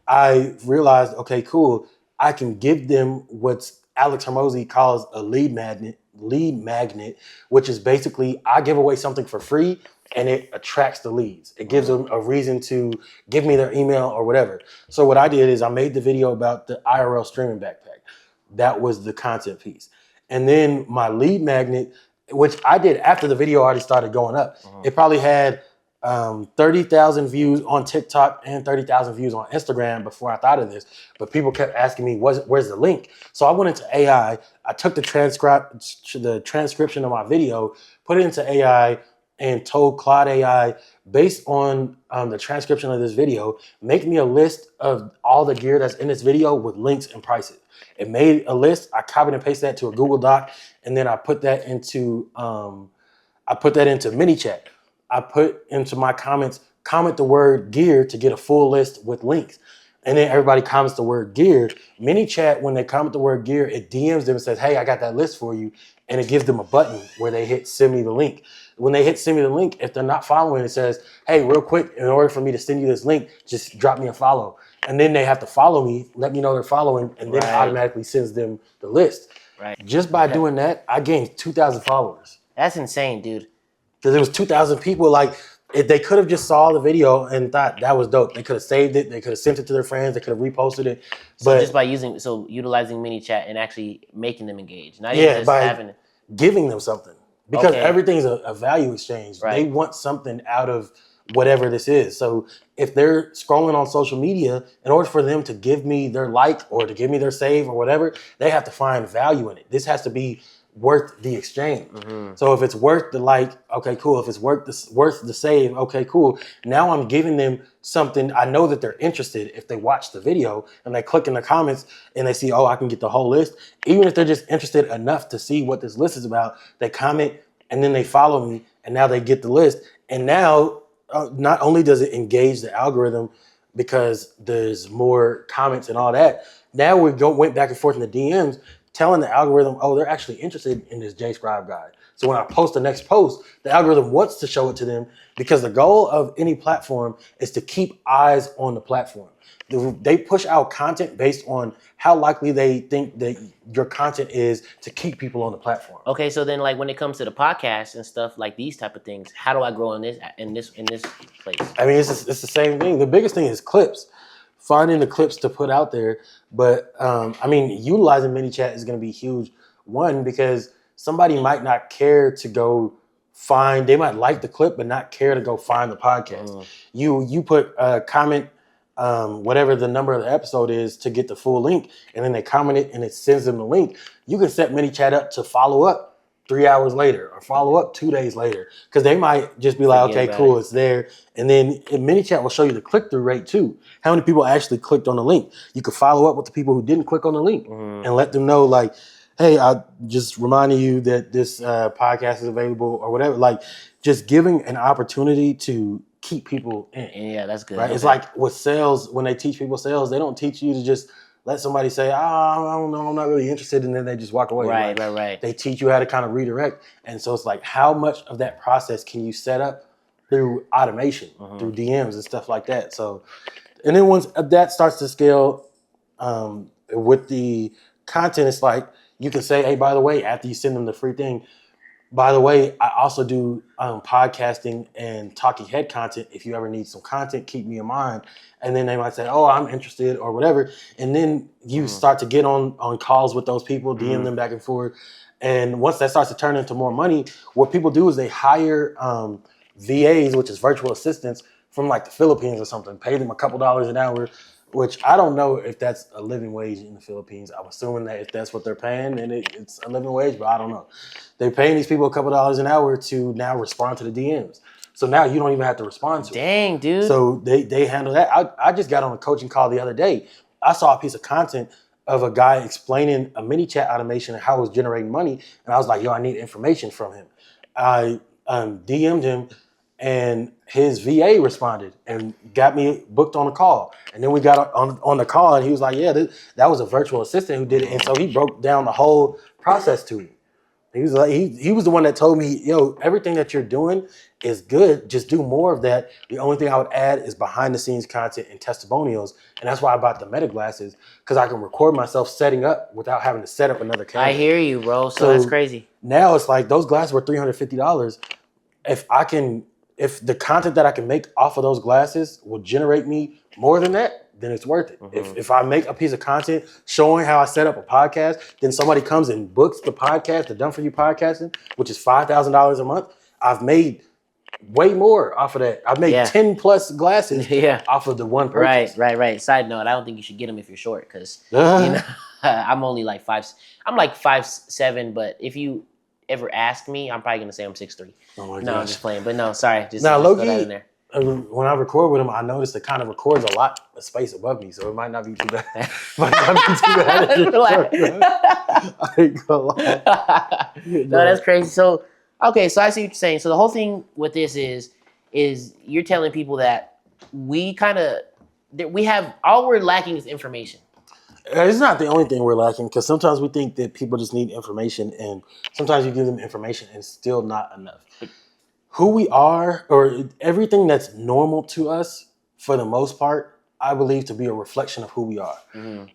I realized, okay, cool, I can give them what Alex Hormozy calls a lead magnet, which is basically I give away something for free and it attracts the leads. It gives them a reason to give me their email or whatever. So what I did is I made the video about the IRL streaming backpack. That was the content piece. And then my lead magnet, which I did after the video already started going up, it probably had 30,000 views on TikTok and 30,000 views on Instagram before I thought of this. But people kept asking me, where's the link? So I went into AI. I took the transcription of my video, put it into AI, and told Claude AI, based on the transcription of this video, make me a list of all the gear that's in this video with links and prices. It made a list. I copied and pasted that to a Google Doc, and then I put that into ManyChat. I put into my comments, comment the word gear to get a full list with links. And then everybody comments the word gear. ManyChat, when they comment the word gear, it DMs them and says, hey, I got that list for you. And it gives them a button where they hit send me the link. When they hit send me the link, if they're not following, it says, hey, real quick, in order for me to send you this link, just drop me a follow. And then they have to follow me, let me know they're following, and then it automatically sends them the list. Right. Just by doing that, I gained 2,000 followers. That's insane, dude. Because there was 2,000 people, like, if they could have just saw the video and thought that was dope. They could have saved it. They could have sent it to their friends. They could have reposted it. So just by utilizing ManyChat and actually making them engage. Not even just having it. Giving them something. Because everything's a value exchange. Right. They want something out of whatever this is. So if they're scrolling on social media, in order for them to give me their like or to give me their save or whatever, they have to find value in it. This has to be worth the exchange. So if it's worth the like, okay, cool. If it's worth the save, okay, cool. Now I'm giving them something. I know that they're interested if they watch the video and they click in the comments and they see, oh, I can get the whole list. Even if they're just interested enough to see what this list is about, they comment and then they follow me and now they get the list. And now not only does it engage the algorithm because there's more comments and all that, now went back and forth in the DMs telling the algorithm, oh, they're actually interested in this Jay Scribe guy. So when I post the next post, the algorithm wants to show it to them because the goal of any platform is to keep eyes on the platform. They push out content based on how likely they think that your content is to keep people on the platform. Okay, so then like when it comes to the podcast and stuff like these type of things, how do I grow in this place? I mean, it's the same thing. The biggest thing is clips. finding the clips to put out there. But I mean, utilizing ManyChat is going to be huge. One, because somebody might not care to go find. They might like the clip, but not care to go find the podcast. You put a comment, whatever the number of the episode is, to get the full link, and then they comment it, and it sends them the link. You can set ManyChat up to follow up 3 hours later or follow up 2 days later, because they might just be like, okay, cool, it's there. And then ManyChat will show you the click-through rate too. How many people actually clicked on the link? You could follow up with the people who didn't click on the link and let them know, like, hey, I just reminded you that this podcast is available or whatever. Like, just giving an opportunity to keep people in. Yeah, that's good. Right? Okay. It's like with sales, when they teach people sales, they don't teach you to just let somebody say, I don't know, I'm not really interested, and then they just walk away. Right. They teach you how to kind of redirect. And so it's like, how much of that process can you set up through automation, through DMs and stuff like that? So, and then once that starts to scale with the content, it's like, you can say, hey, by the way, after you send them the free thing, by the way, I also do podcasting and talking head content. If you ever need some content, keep me in mind. And then they might say, oh, I'm interested or whatever. And then you start to get on calls with those people, DM them back and forth. And once that starts to turn into more money, what people do is they hire VAs, which is virtual assistants, from like the Philippines or something, pay them a couple dollars an hour, which I don't know if that's a living wage in the Philippines. I'm assuming that if that's what they're paying, then it's a living wage, but I don't know. They're paying these people a couple dollars an hour to now respond to the DMs. So now you don't even have to respond to it. Dang, dude. So they handle that. I just got on a coaching call the other day. I saw a piece of content of a guy explaining a ManyChat automation and how it was generating money. And I was like, yo, I need information from him. I DM'd him, and his VA responded and got me booked on a call. And then we got on the call, and he was like, yeah, that was a virtual assistant who did it. And so he broke down the whole process to me. He was like, he was the one that told me, yo, everything that you're doing is good. Just do more of that. The only thing I would add is behind the scenes content and testimonials. And that's why I bought the Meta glasses, because I can record myself setting up without having to set up another camera. I hear you, bro. So that's crazy. Now it's like those glasses were $350. If the content that I can make off of those glasses will generate me more than that, then it's worth it. If I make a piece of content showing how I set up a podcast, then somebody comes and books the podcast, the Done For You podcasting, which is $5,000 a month. I've made way more off of that. I've made 10 plus glasses off of the one purchase. Right. Side note, I don't think you should get them if you're short, because you know, I'm only like 5'7", but if you ever ask me, I'm probably gonna say I'm 6'3". Oh my no, gosh. I'm just playing. But no, sorry. Just now, throw that in there. When I record with him, I notice it kind of records a lot of space above me, so it might not be too bad. Might not be too bad. I ain't gonna lie. No, that's crazy. So, okay, so I see what you're saying. So the whole thing with this is you're telling people that we have all we're lacking is information. It's not the only thing we're lacking, because sometimes we think that people just need information, and sometimes you give them information and it's still not enough. Who we are, or everything that's normal to us, for the most part, I believe to be a reflection of who we are.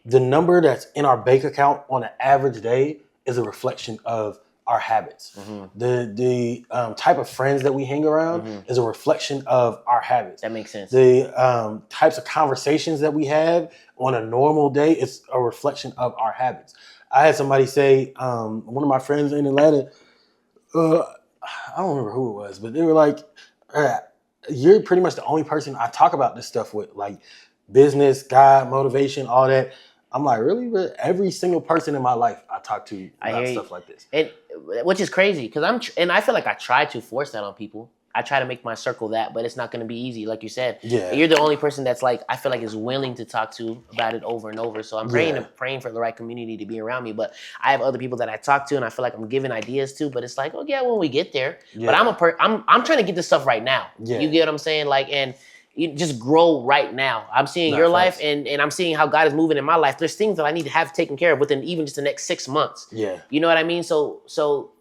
The number that's in our bank account on an average day is a reflection of our habits. The type of friends that we hang around is a reflection of our habits. That makes sense. The types of conversations that we have on a normal day is a reflection of our habits. I had somebody say, one of my friends in Atlanta, I don't remember who it was, but they were like, you're pretty much the only person I talk about this stuff with, like business, God, motivation, all that. I'm like, really? But every single person in my life I talk to about stuff like this. And which is crazy, because I feel like I try to force that on people. I try to make my circle that, but it's not going to be easy, like you said. Yeah. You're the only person that's like, I feel like is willing to talk to about it over and over. So I'm praying for the right community to be around me. But I have other people that I talk to, and I feel like I'm giving ideas to. But it's like, oh yeah, when we get there. Yeah. But I'm trying to get this stuff right now. Yeah. You get what I'm saying? Like, and you just grow right now. I'm seeing your life, and I'm seeing how God is moving in my life. There's things that I need to have taken care of within even just the next 6 months. Yeah. You know what I mean? So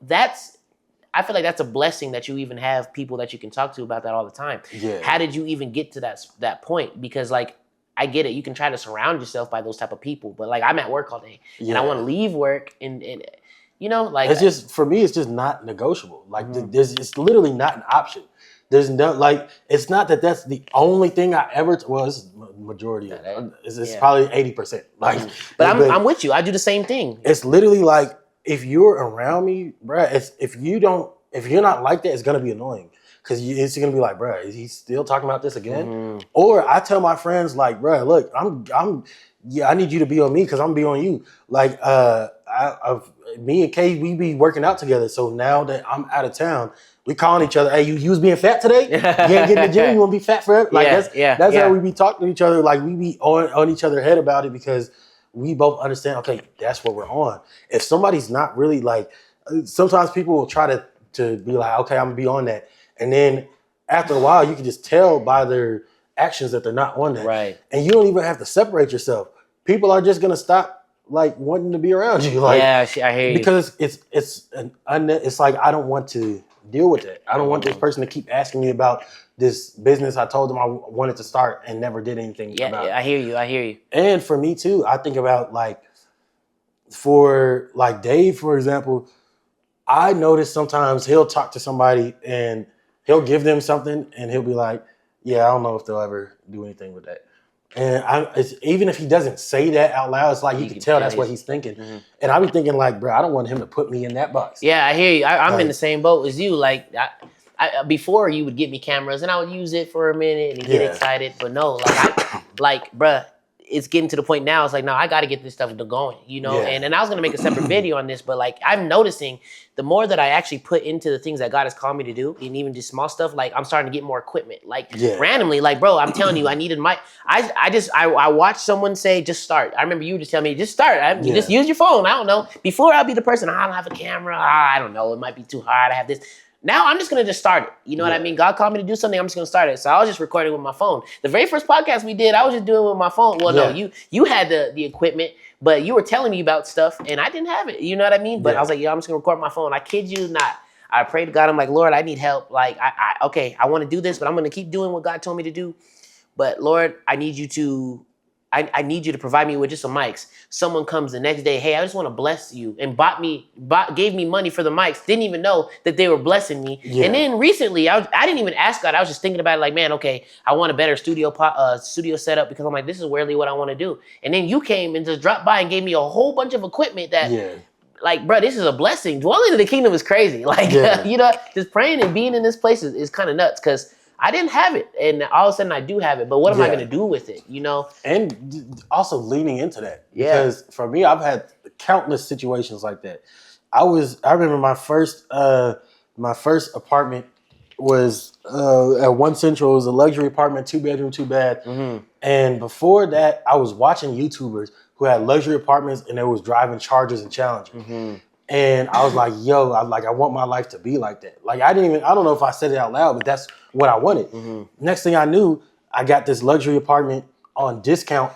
I feel like that's a blessing that you even have people that you can talk to about that all the time. Yeah. How did you even get to that point? Because like, I get it. You can try to surround yourself by those type of people, but like, I'm at work all day and I want to leave work and you know, like it's just, for me, it's just not negotiable. Like it's literally not an option. There's no like. It's not that that's the only thing I ever. Well, it's majority. It's probably 80%. Like, but I'm with you. I do the same thing. It's literally like if you're around me, bruh. If you're not like that, it's gonna be annoying because it's gonna be like, bruh, is he still talking about this again? Or I tell my friends like, bruh, look, I need you to be on me because I'm gonna be on you. Like, me and Kay, we be working out together. So now that I'm out of town, we calling each other. Hey, you was being fat today? You ain't getting in the gym? You want to be fat forever? Like that's how we be talking to each other. Like we be on each other's head about it because we both understand. Okay, that's what we're on. If somebody's not really like, sometimes people will try to be like, okay, I'm gonna be on that, and then after a while, you can just tell by their actions that they're not on that. Right. And you don't even have to separate yourself. People are just gonna stop like wanting to be around you. Like, I hear you. Because it's like I don't want to deal with it. I don't want this person to keep asking me about this business I told them I wanted to start and never did anything about it. I hear you. And for me too, I think about like for like Dave, for example, I notice sometimes he'll talk to somebody and he'll give them something and he'll be like, yeah, I don't know if they'll ever do anything with that. And even if he doesn't say that out loud, it's like you can tell that's what he's thinking. Mm-hmm. And I be thinking like, bro, I don't want him to put me in that box. Yeah, I hear you. I'm in the same boat as you. Like, I before you would get me cameras and I would use it for a minute and get excited, but no, like, bruh, it's getting to the point now. It's like, no, I got to get this stuff going, you know. Yeah. And I was gonna make a separate video on this, but like, I'm noticing the more that I actually put into the things that God has called me to do, and even just small stuff, like I'm starting to get more equipment. Like randomly, like bro, I'm telling you, I needed my. I watched someone say, just start. I remember you just telling me, just start. You just use your phone. I don't know. Before I'll be the person, I don't have a camera. I don't know. It might be too hard. I have this. Now I'm just gonna just start it. You know what I mean? God called me to do something. I'm just gonna start it. So I was just recording with my phone. The very first podcast we did, I was just doing it with my phone. Well, no, you had the equipment, but you were telling me about stuff, and I didn't have it. You know what I mean? But I was like, I'm just gonna record my phone. I kid you not. I prayed to God. I'm like, Lord, I need help. Like, I want to do this, but I'm gonna keep doing what God told me to do. But Lord, I need you to. I need you to provide me with just some mics. Someone comes the next day, hey, I just want to bless you, and gave me money for the mics. Didn't even know that they were blessing me. Yeah. And then recently, I didn't even ask God. I was just thinking about it, like, man, okay, I want a better studio setup because I'm like, this is really what I want to do. And then you came and just dropped by and gave me a whole bunch of equipment that, like, bro, this is a blessing. Dwelling in the kingdom is crazy. Like, you know, just praying and being in this place is kind of nuts because I didn't have it, and all of a sudden I do have it. But what am I going to do with it? You know, and also leaning into that because for me, I've had countless situations like that. I remember my first apartment was at One Central. It was a luxury apartment, 2-bedroom, 2-bath. And before that, I was watching YouTubers who had luxury apartments and they was driving Chargers and Challengers. And I was like, yo, I want my life to be like that. Like I don't know if I said it out loud, but that's what I wanted. Next thing I knew, I got this luxury apartment on discount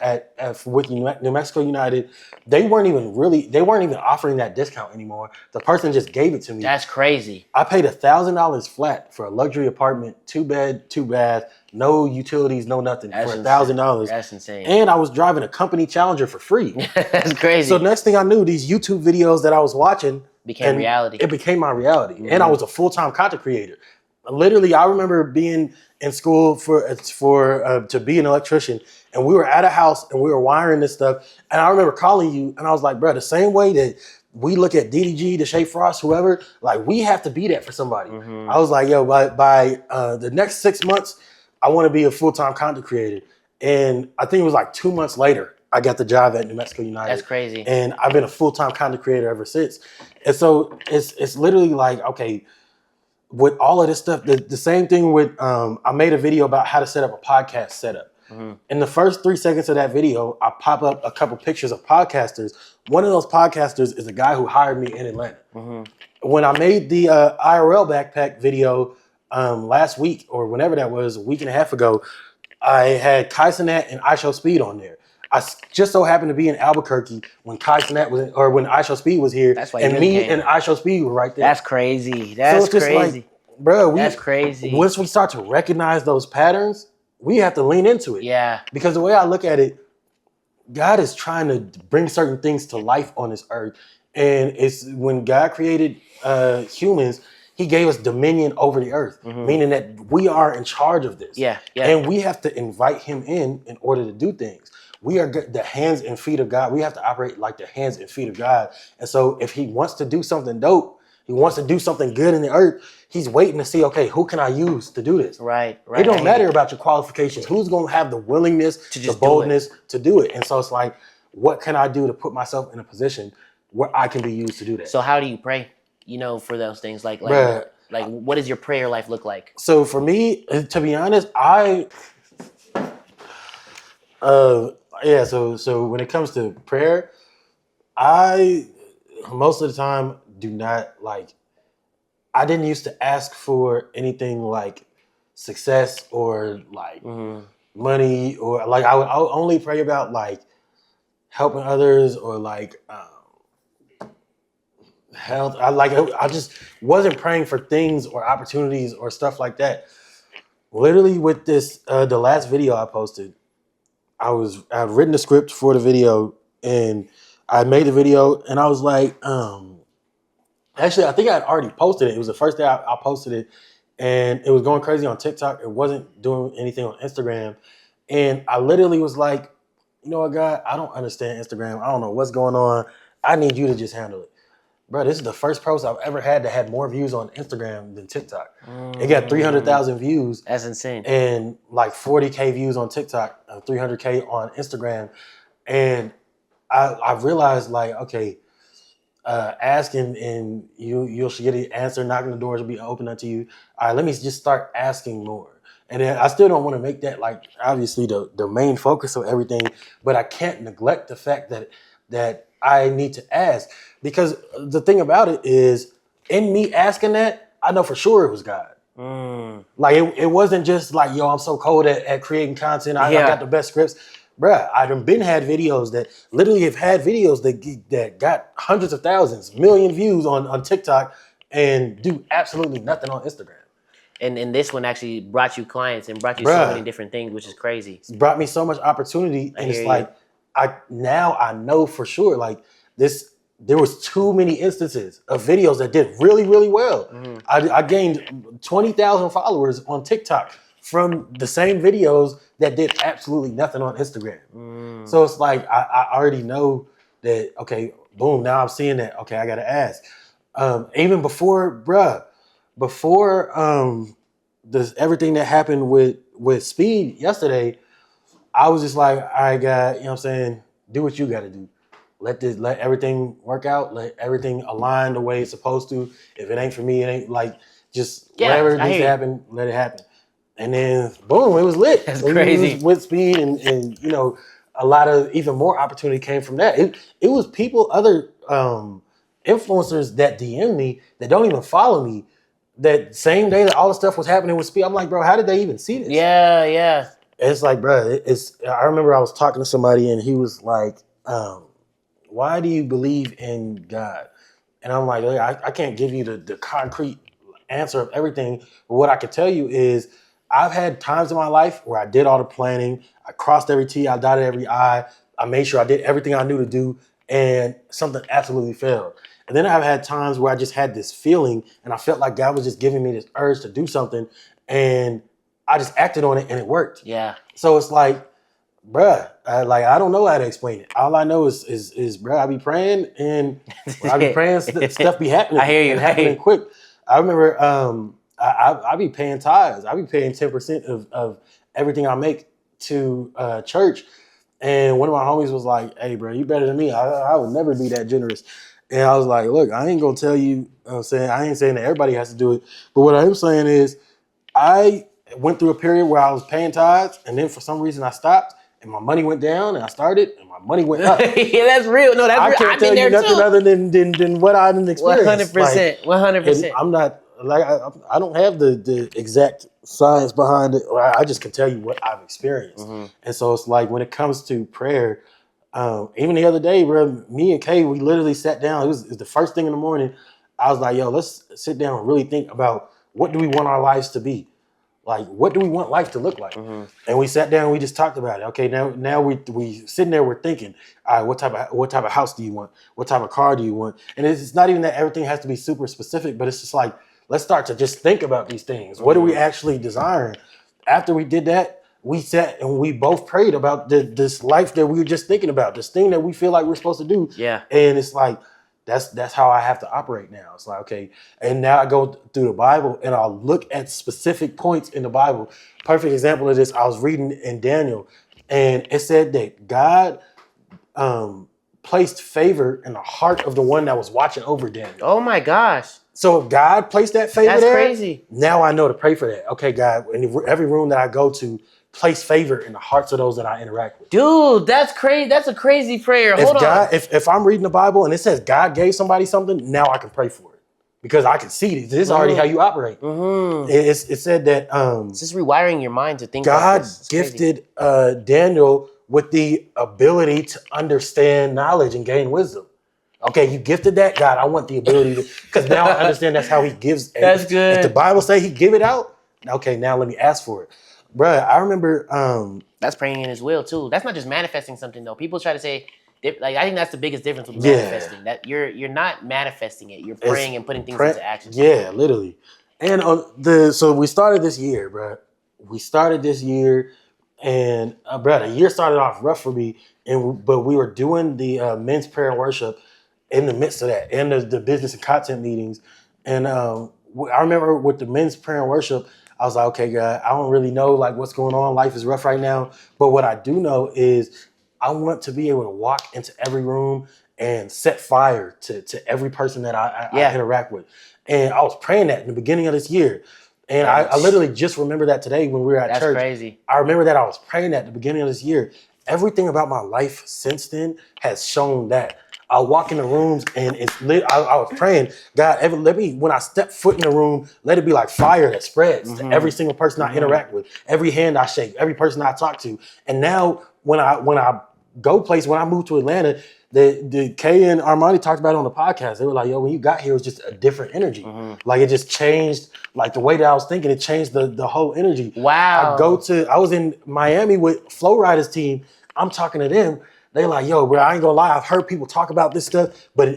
with New Mexico United. They weren't even offering that discount anymore. The person just gave it to me. That's crazy. I paid $1,000 flat for a luxury apartment, 2-bed, 2-bath, no utilities, no nothing, for $1,000. That's insane. And I was driving a company Challenger for free. That's crazy. So next thing I knew, these YouTube videos that I was watching became reality. It became my reality. And I was a full-time content creator. Literally, I remember being in school to be an electrician, and we were at a house and we were wiring this stuff. And I remember calling you, and I was like, bro, the same way that we look at DDG, Deshae Frost, whoever, like we have to be that for somebody. I was like, yo, by the next 6 months, I want to be a full-time content creator. And I think it was like 2 months later, I got the job at New Mexico United. That's crazy. And I've been a full-time content creator ever since. And so it's literally like, okay, with all of this stuff, the same thing with, I made a video about how to set up a podcast setup. In the first 3 seconds of that video, I pop up a couple pictures of podcasters. One of those podcasters is a guy who hired me in Atlanta. When I made the IRL backpack video last week, or whenever that was, a week and a half ago, I had Kai Cenat and iShow Speed on there. I just so happened to be in Albuquerque when Kai Cenat was, or when iShow Speed was here, and me and iShow Speed were right there. That's crazy. That's crazy. Like, bro, that's crazy. Once we start to recognize those patterns, we have to lean into it. Yeah. Because the way I look at it, God is trying to bring certain things to life on this earth. And it's when God created humans, He gave us dominion over the earth, meaning that we are in charge of this. Yeah. And we have to invite him in order to do things. We are the hands and feet of God. We have to operate like the hands and feet of God. And so if he wants to do something dope, he wants to do something good in the earth, he's waiting to see, okay, who can I use to do this? Right. It don't matter about your qualifications. Who's going to have the willingness, the boldness to do it? And so it's like, what can I do to put myself in a position where I can be used to do that? So how do you pray, for those things? Like what does your prayer life look like? So for me, to be honest, so when it comes to prayer, I most of the time do not I didn't used to ask for anything like success or like money or like I would only pray about like helping others or like health. I just wasn't praying for things or opportunities or stuff like that. Literally with this, the last video I posted, I'd written the script for the video and I made the video and I was like, actually, I think I had already posted it. It was the first day I posted it and it was going crazy on TikTok. It wasn't doing anything on Instagram. And I literally was like, you know what, God, I don't understand Instagram. I don't know what's going on. I need you to just handle it. Bro, this is the first post I've ever had that had more views on Instagram than TikTok. It got 300,000 views. That's insane. And like 40K views on TikTok, 300K on Instagram. And I realized like, okay, asking and you should get an answer, knocking the doors will be open unto you. All right, let me just start asking more. And then I still don't want to make that like obviously the main focus of everything, but I can't neglect the fact that I need to ask. Because the thing about it is, in me asking that, I know for sure it was God. Like it wasn't just like, yo, I'm so cold at creating content. I got the best scripts. Bruh, I done had videos that literally have had videos that got hundreds of thousands, million views on TikTok and do absolutely nothing on Instagram. And this one actually brought you clients and brought you so many different things, which is crazy. It's brought me so much opportunity. And it's like, I know for sure, like there was too many instances of videos that did really, really well. I gained 20,000 followers on TikTok from the same videos that did absolutely nothing on Instagram. So it's like, I already know that, okay, boom, now I'm seeing that, okay, I gotta ask. Even before this everything that happened with Speed yesterday, I was just like, all right, God, you know what I'm saying? Do what you gotta do. Let everything work out. Let everything align the way it's supposed to. If it ain't for me, it ain't like, just whatever needs to happen, let it happen. And then boom, it was lit. That's crazy. It was with Speed and a lot of even more opportunity came from that. It was people, other influencers that DM me that don't even follow me. That same day that all the stuff was happening with Speed, I'm like, bro, how did they even see this? Yeah. It's like, bro, I remember I was talking to somebody and he was like, why do you believe in God? And I'm like, I can't give you the concrete answer of everything. But what I can tell you is I've had times in my life where I did all the planning. I crossed every T, I dotted every I. I made sure I did everything I knew to do, and something absolutely failed. And then I've had times where I just had this feeling and I felt like God was just giving me this urge to do something, and I just acted on it and it worked. Yeah. So it's like, bruh, I don't know how to explain it. All I know is bruh, I be praying and when I be praying, stuff be happening. I hear you. Happening quick. I remember I be paying tithes. I be paying 10% of everything I make to church. And one of my homies was like, hey, bro, you better than me. I would never be that generous. And I was like, look, I ain't going to tell you, I'm saying, I ain't saying that everybody has to do it. But what I am saying is I went through a period where I was paying tithes, and then for some reason I stopped, and my money went down, and I started, and my money went up. Yeah, that's real. No, that's real. I can't tell you nothing other than what I didn't experience. 100%. 100%. I'm not, like, I don't have the exact science behind it. I just can tell you what I've experienced. And so it's like when it comes to prayer, even the other day, bro, me and Kay, we literally sat down. It was the first thing in the morning. I was like, yo, let's sit down and really think about what do we want our lives to be? Like, what do we want life to look like? And we sat down and we just talked about it. Okay, now we sitting there, we're thinking, all right, what type of house do you want? What type of car do you want? And it's not even that everything has to be super specific, but it's just like, let's start to just think about these things. What do we actually desire? After we did that, we sat and we both prayed about this life that we were just thinking about, this thing that we feel like we're supposed to do. Yeah. And it's like, that's how I have to operate now. It's like, okay, and now I go through the Bible and I'll look at specific points in the Bible. Perfect example of this, I was reading in Daniel, and it said that God placed favor in the heart of the one that was watching over Daniel. Oh my gosh. So if God placed that favor That's there, crazy. now I know to pray for that. Okay, God, in every room that I go to, place favor in the hearts of those that I interact with. Dude, that's crazy. That's a crazy prayer. Hold on. If I'm reading the Bible and it says God gave somebody something, now I can pray for it because I can see this. This is already how you operate. It said that It's just rewiring your mind to think. God like this. gifted Daniel with the ability to understand knowledge and gain wisdom. Okay, you gifted that, God. I want the ability to, because now I understand that's how He gives. That's good. If the Bible say He give it out, okay, now let me ask for it, bruh. I remember. That's praying in His will too. That's not just manifesting something though. People try to say, like, I think that's the biggest difference with manifesting. That you're not manifesting it. You're praying and putting things into action. Yeah, literally. And so we started this year, bruh. We started this year, and bruh, the year started off rough for me. But we were doing the men's prayer and worship in the midst of that, and the business and content meetings. And I remember with the men's prayer and worship, I was like, okay, God, I don't really know like what's going on. Life is rough right now. But what I do know is I want to be able to walk into every room and set fire to every person that I interact with. And I was praying that in the beginning of this year. And I literally just remember that today when we were at church. That's crazy. I remember that I was praying that at the beginning of this year. Everything about my life since then has shown that. I walk in the rooms and it's lit. I was praying, God, let me, when I step foot in the room, let it be like fire that spreads to every single person I interact with, every hand I shake, every person I talk to. And now when I go places, when I moved to Atlanta, the Kay and Armani talked about it on the podcast. They were like, yo, when you got here, it was just a different energy. Like it just changed, like the way that I was thinking, it changed the whole energy. Wow. I was in Miami with Flow Riders team. I'm talking to them. They like, yo, bro, I ain't gonna lie. I've heard people talk about this stuff, but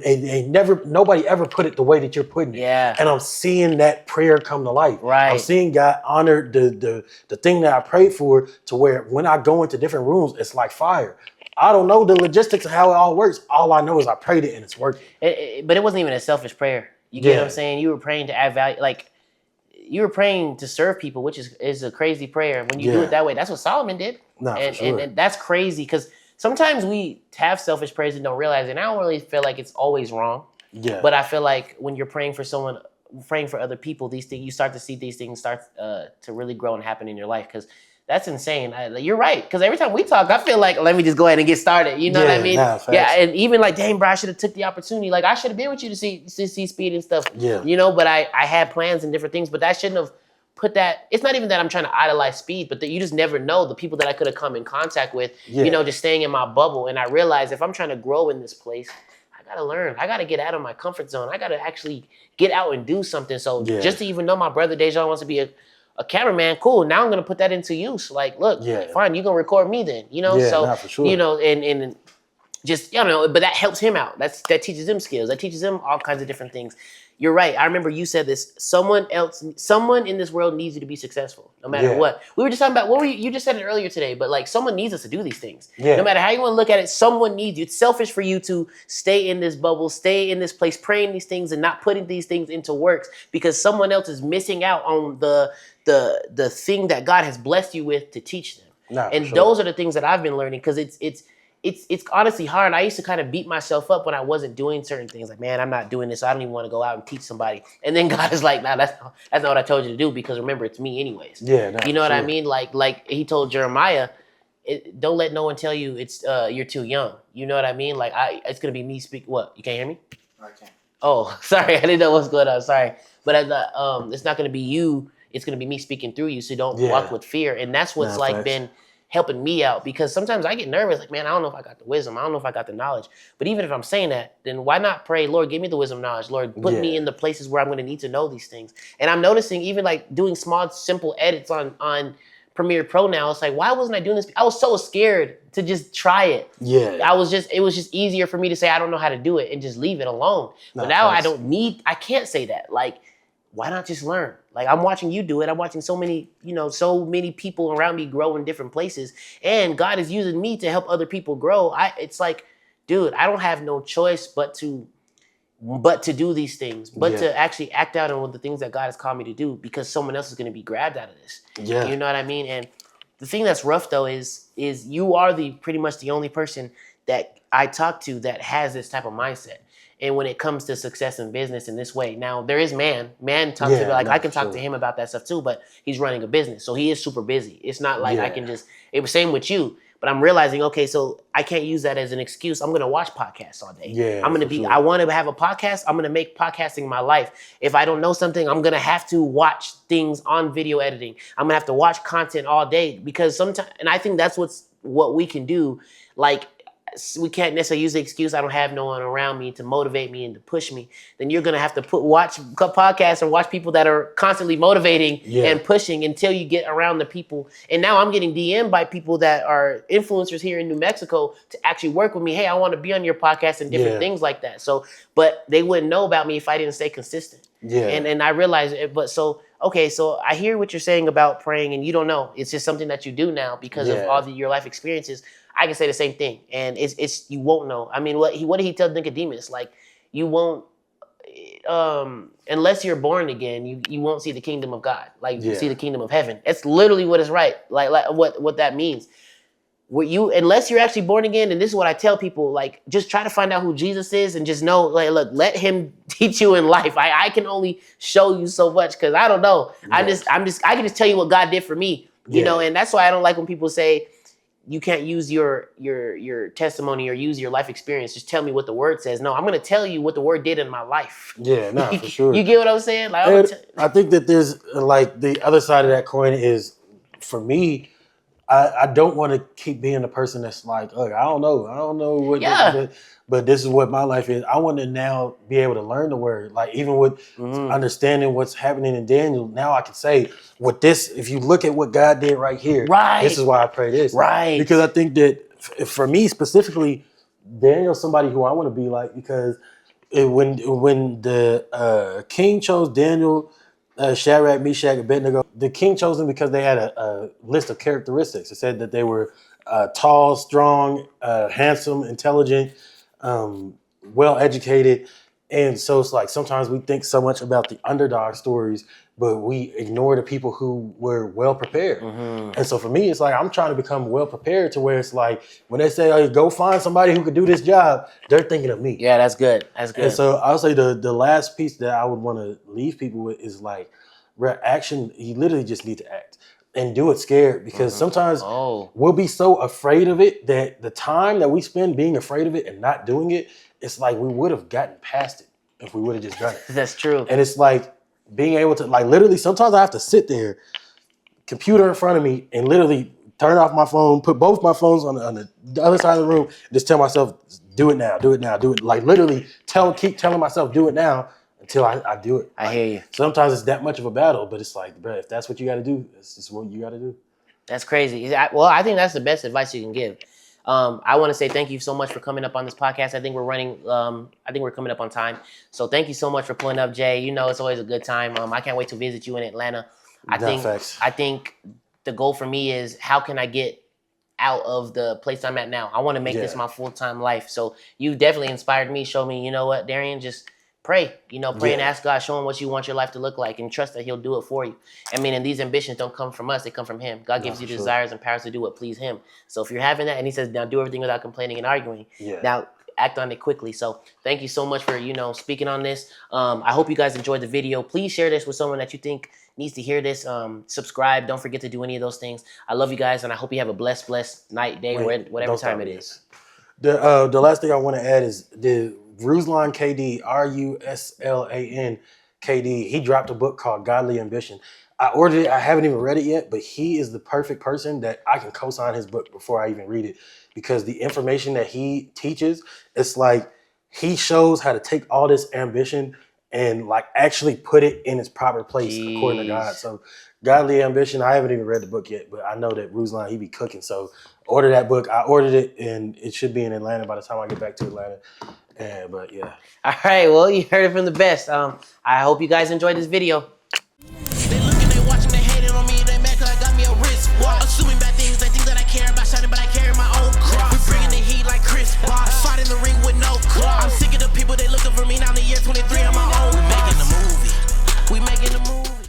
nobody ever put it the way that you're putting it. Yeah. And I'm seeing that prayer come to life. Right. I'm seeing God honor the thing that I prayed for, to where when I go into different rooms, it's like fire. I don't know the logistics of how it all works. All I know is I prayed it and it's working. But it wasn't even a selfish prayer. You get what I'm saying? You were praying to add value. Like, you were praying to serve people, which is a crazy prayer. When you do it that way, that's what Solomon did. No, for sure. And that's crazy because sometimes we have selfish prayers and don't realize it. And I don't really feel like it's always wrong. Yeah. But I feel like when you're praying for someone, praying for other people, these things, you start to see these things start to really grow and happen in your life. Because that's insane. You're right. Because every time we talk, I feel like, let me just go ahead and get started. You know what I mean? Yeah. And even like, dang, bro, I should have took the opportunity. Like, I should have been with you to see Speed and stuff. Yeah. You know, but I had plans and different things. But that shouldn't have put that. It's not even that I'm trying to idolize Speed, but that you just never know the people that I could have come in contact with, you know, just staying in my bubble. And I realized if I'm trying to grow in this place, I got to learn. I got to get out of my comfort zone. I got to actually get out and do something. So just to even know my brother Darion wants to be a cameraman, cool. Now I'm gonna put that into use. Like, look, fine, you're gonna record me then, you know? For sure. You know, and just, you know, but that helps him out. That teaches him skills. That teaches him all kinds of different things. You're right. I remember you said this. Someone in this world needs you to be successful, no matter what. We were just talking about, you just said it earlier today, but like someone needs us to do these things. Yeah. No matter how you want to look at it, someone needs you. It's selfish for you to stay in this bubble, stay in this place, praying these things and not putting these things into works because someone else is missing out on the thing that God has blessed you with to teach them. And those are the things that I've been learning because it's honestly hard. I used to kind of beat myself up when I wasn't doing certain things. Like, man, I'm not doing this. So I don't even want to go out and teach somebody. And then God is like, nah, that's not what I told you to do because remember, it's me anyways. Yeah, you know what I mean? Like he told Jeremiah, don't let no one tell you it's you're too young. You know what I mean? Like it's gonna be me speak. What? You can't hear me? I can. Oh, sorry. I didn't know what's going on. Sorry, but it's not gonna be you. It's gonna be me speaking through you. So don't walk with fear. And that's what's been helping me out because sometimes I get nervous. Like, man, I don't know if I got the wisdom. I don't know if I got the knowledge. But even if I'm saying that, then why not pray, Lord, give me the wisdom, knowledge. Lord, put me in the places where I'm going to need to know these things. And I'm noticing even like doing small, simple edits on Premiere Pro now. It's like, why wasn't I doing this? I was so scared to just try it. Yeah. It was just easier for me to say, I don't know how to do it and just leave it alone. But now I can't say that. Like, why not just learn? Like I'm watching you do it. I'm watching so many, so many people around me grow in different places, and God is using me to help other people grow. It's like, dude, I don't have no choice but to do these things, but to actually act out on the things that God has called me to do, because someone else is going to be grabbed out of this. Yeah. You know what I mean? And the thing that's rough though is you are pretty much the only person that I talk to that has this type of mindset. And when it comes to success in business in this way, now there is man talks to me, like I can talk to him about that stuff too, but he's running a business, so he is super busy. It's not like I can just. It was same with you. But I'm realizing, okay, so I can't use that as an excuse. I'm gonna watch podcasts all day. Yeah, I'm gonna be. Sure. I want to have a podcast. I'm gonna make podcasting my life. If I don't know something, I'm gonna have to watch things on video editing. I'm gonna have to watch content all day, because sometimes, and I think that's what we can do. Like, we can't necessarily use the excuse, I don't have no one around me to motivate me and to push me. Then you're gonna have to watch podcasts and watch people that are constantly motivating and pushing until you get around the people. And now I'm getting DM'd by people that are influencers here in New Mexico to actually work with me. Hey, I want to be on your podcast and different things like that. So, but they wouldn't know about me if I didn't stay consistent. Yeah. And I realized it. But so, okay, so I hear what you're saying about praying, and you don't know. It's just something that you do now because of all your life experiences. I can say the same thing, and it's you won't know. I mean, what did he tell Nicodemus? Like, you won't, unless you're born again, you won't see the kingdom of God. Like, you see the kingdom of heaven. It's literally what is right. Like what that means. Unless you're actually born again, and this is what I tell people, like, just try to find out who Jesus is, and just know, like, look, let him teach you in life. I can only show you so much, because I don't know. I can just tell you what God did for me, you know, and that's why I don't like when people say, you can't use your testimony or use your life experience. Just tell me what the word says. No, I'm going to tell you what the word did in my life. Yeah, no, for sure. You get what I'm saying? Like, I think that there's, like, the other side of that coin is, for me, I don't want to keep being the person that's like, look, I don't know what, but this is what my life is. I want to now be able to learn the word, like, even with understanding what's happening in Daniel. Now I can say, with this, if you look at what God did right here, this is why I pray this, because I think that for me specifically, Daniel's somebody who I want to be like, because when the king chose Daniel, Shadrach, Meshach, Abednego, the king chose them because they had a list of characteristics. It said that they were tall, strong, handsome, intelligent, well-educated. And so it's like sometimes we think so much about the underdog stories, but we ignore the people who were well-prepared. And so for me, it's like I'm trying to become well-prepared to where it's like when they say, oh, go find somebody who could do this job, they're thinking of me. Yeah, that's good. That's good. And so I'll say the last piece that I would want to leave people with is like action. You literally just need to act and do it scared, because sometimes we'll be so afraid of it that the time that we spend being afraid of it and not doing it, it's like we would have gotten past it if we would have just done it. That's true. And it's like being able to, like, literally sometimes I have to sit there, computer in front of me, and literally turn off my phone, put both my phones on the other side of the room, just tell myself, do it now, do it now, do it. Like, literally keep telling myself, do it now, until I do it. I hear you. Sometimes it's that much of a battle, but it's like, bro, if that's what you got to do, that's just what you got to do. That's crazy. Well, I think that's the best advice you can give. I want to say thank you so much for coming up on this podcast. I think we're coming up on time. So thank you so much for pulling up, Jay. You know, it's always a good time. I can't wait to visit you in Atlanta. I think the goal for me is, how can I get out of the place I'm at now? I want to make this my full-time life. So you definitely inspired me. Show me, you know what, Darion, just pray, and ask God, show him what you want your life to look like, and trust that he'll do it for you. I mean, and these ambitions don't come from us, they come from him. God gives you desires and powers to do what please him. So if you're having that, and he says, now do everything without complaining and arguing. Now act on it quickly. So thank you so much for, speaking on this. I hope you guys enjoyed the video. Please share this with someone that you think needs to hear this. Subscribe. Don't forget to do any of those things. I love you guys, and I hope you have a blessed night, day, whatever time it is. The last thing I want to add is the Ruslan KD, Ruslan KD, he dropped a book called Godly Ambition. I ordered it. I haven't even read it yet, but he is the perfect person that I can co-sign his book before I even read it, because the information that he teaches, it's like he shows how to take all this ambition and like actually put it in its proper place according to God. So Godly Ambition, I haven't even read the book yet, but I know that Ruslan, he be cooking. So order that book. I ordered it, and it should be in Atlanta by the time I get back to Atlanta. Yeah, but yeah. All right, well, you heard it from the best. I hope you guys enjoyed this video.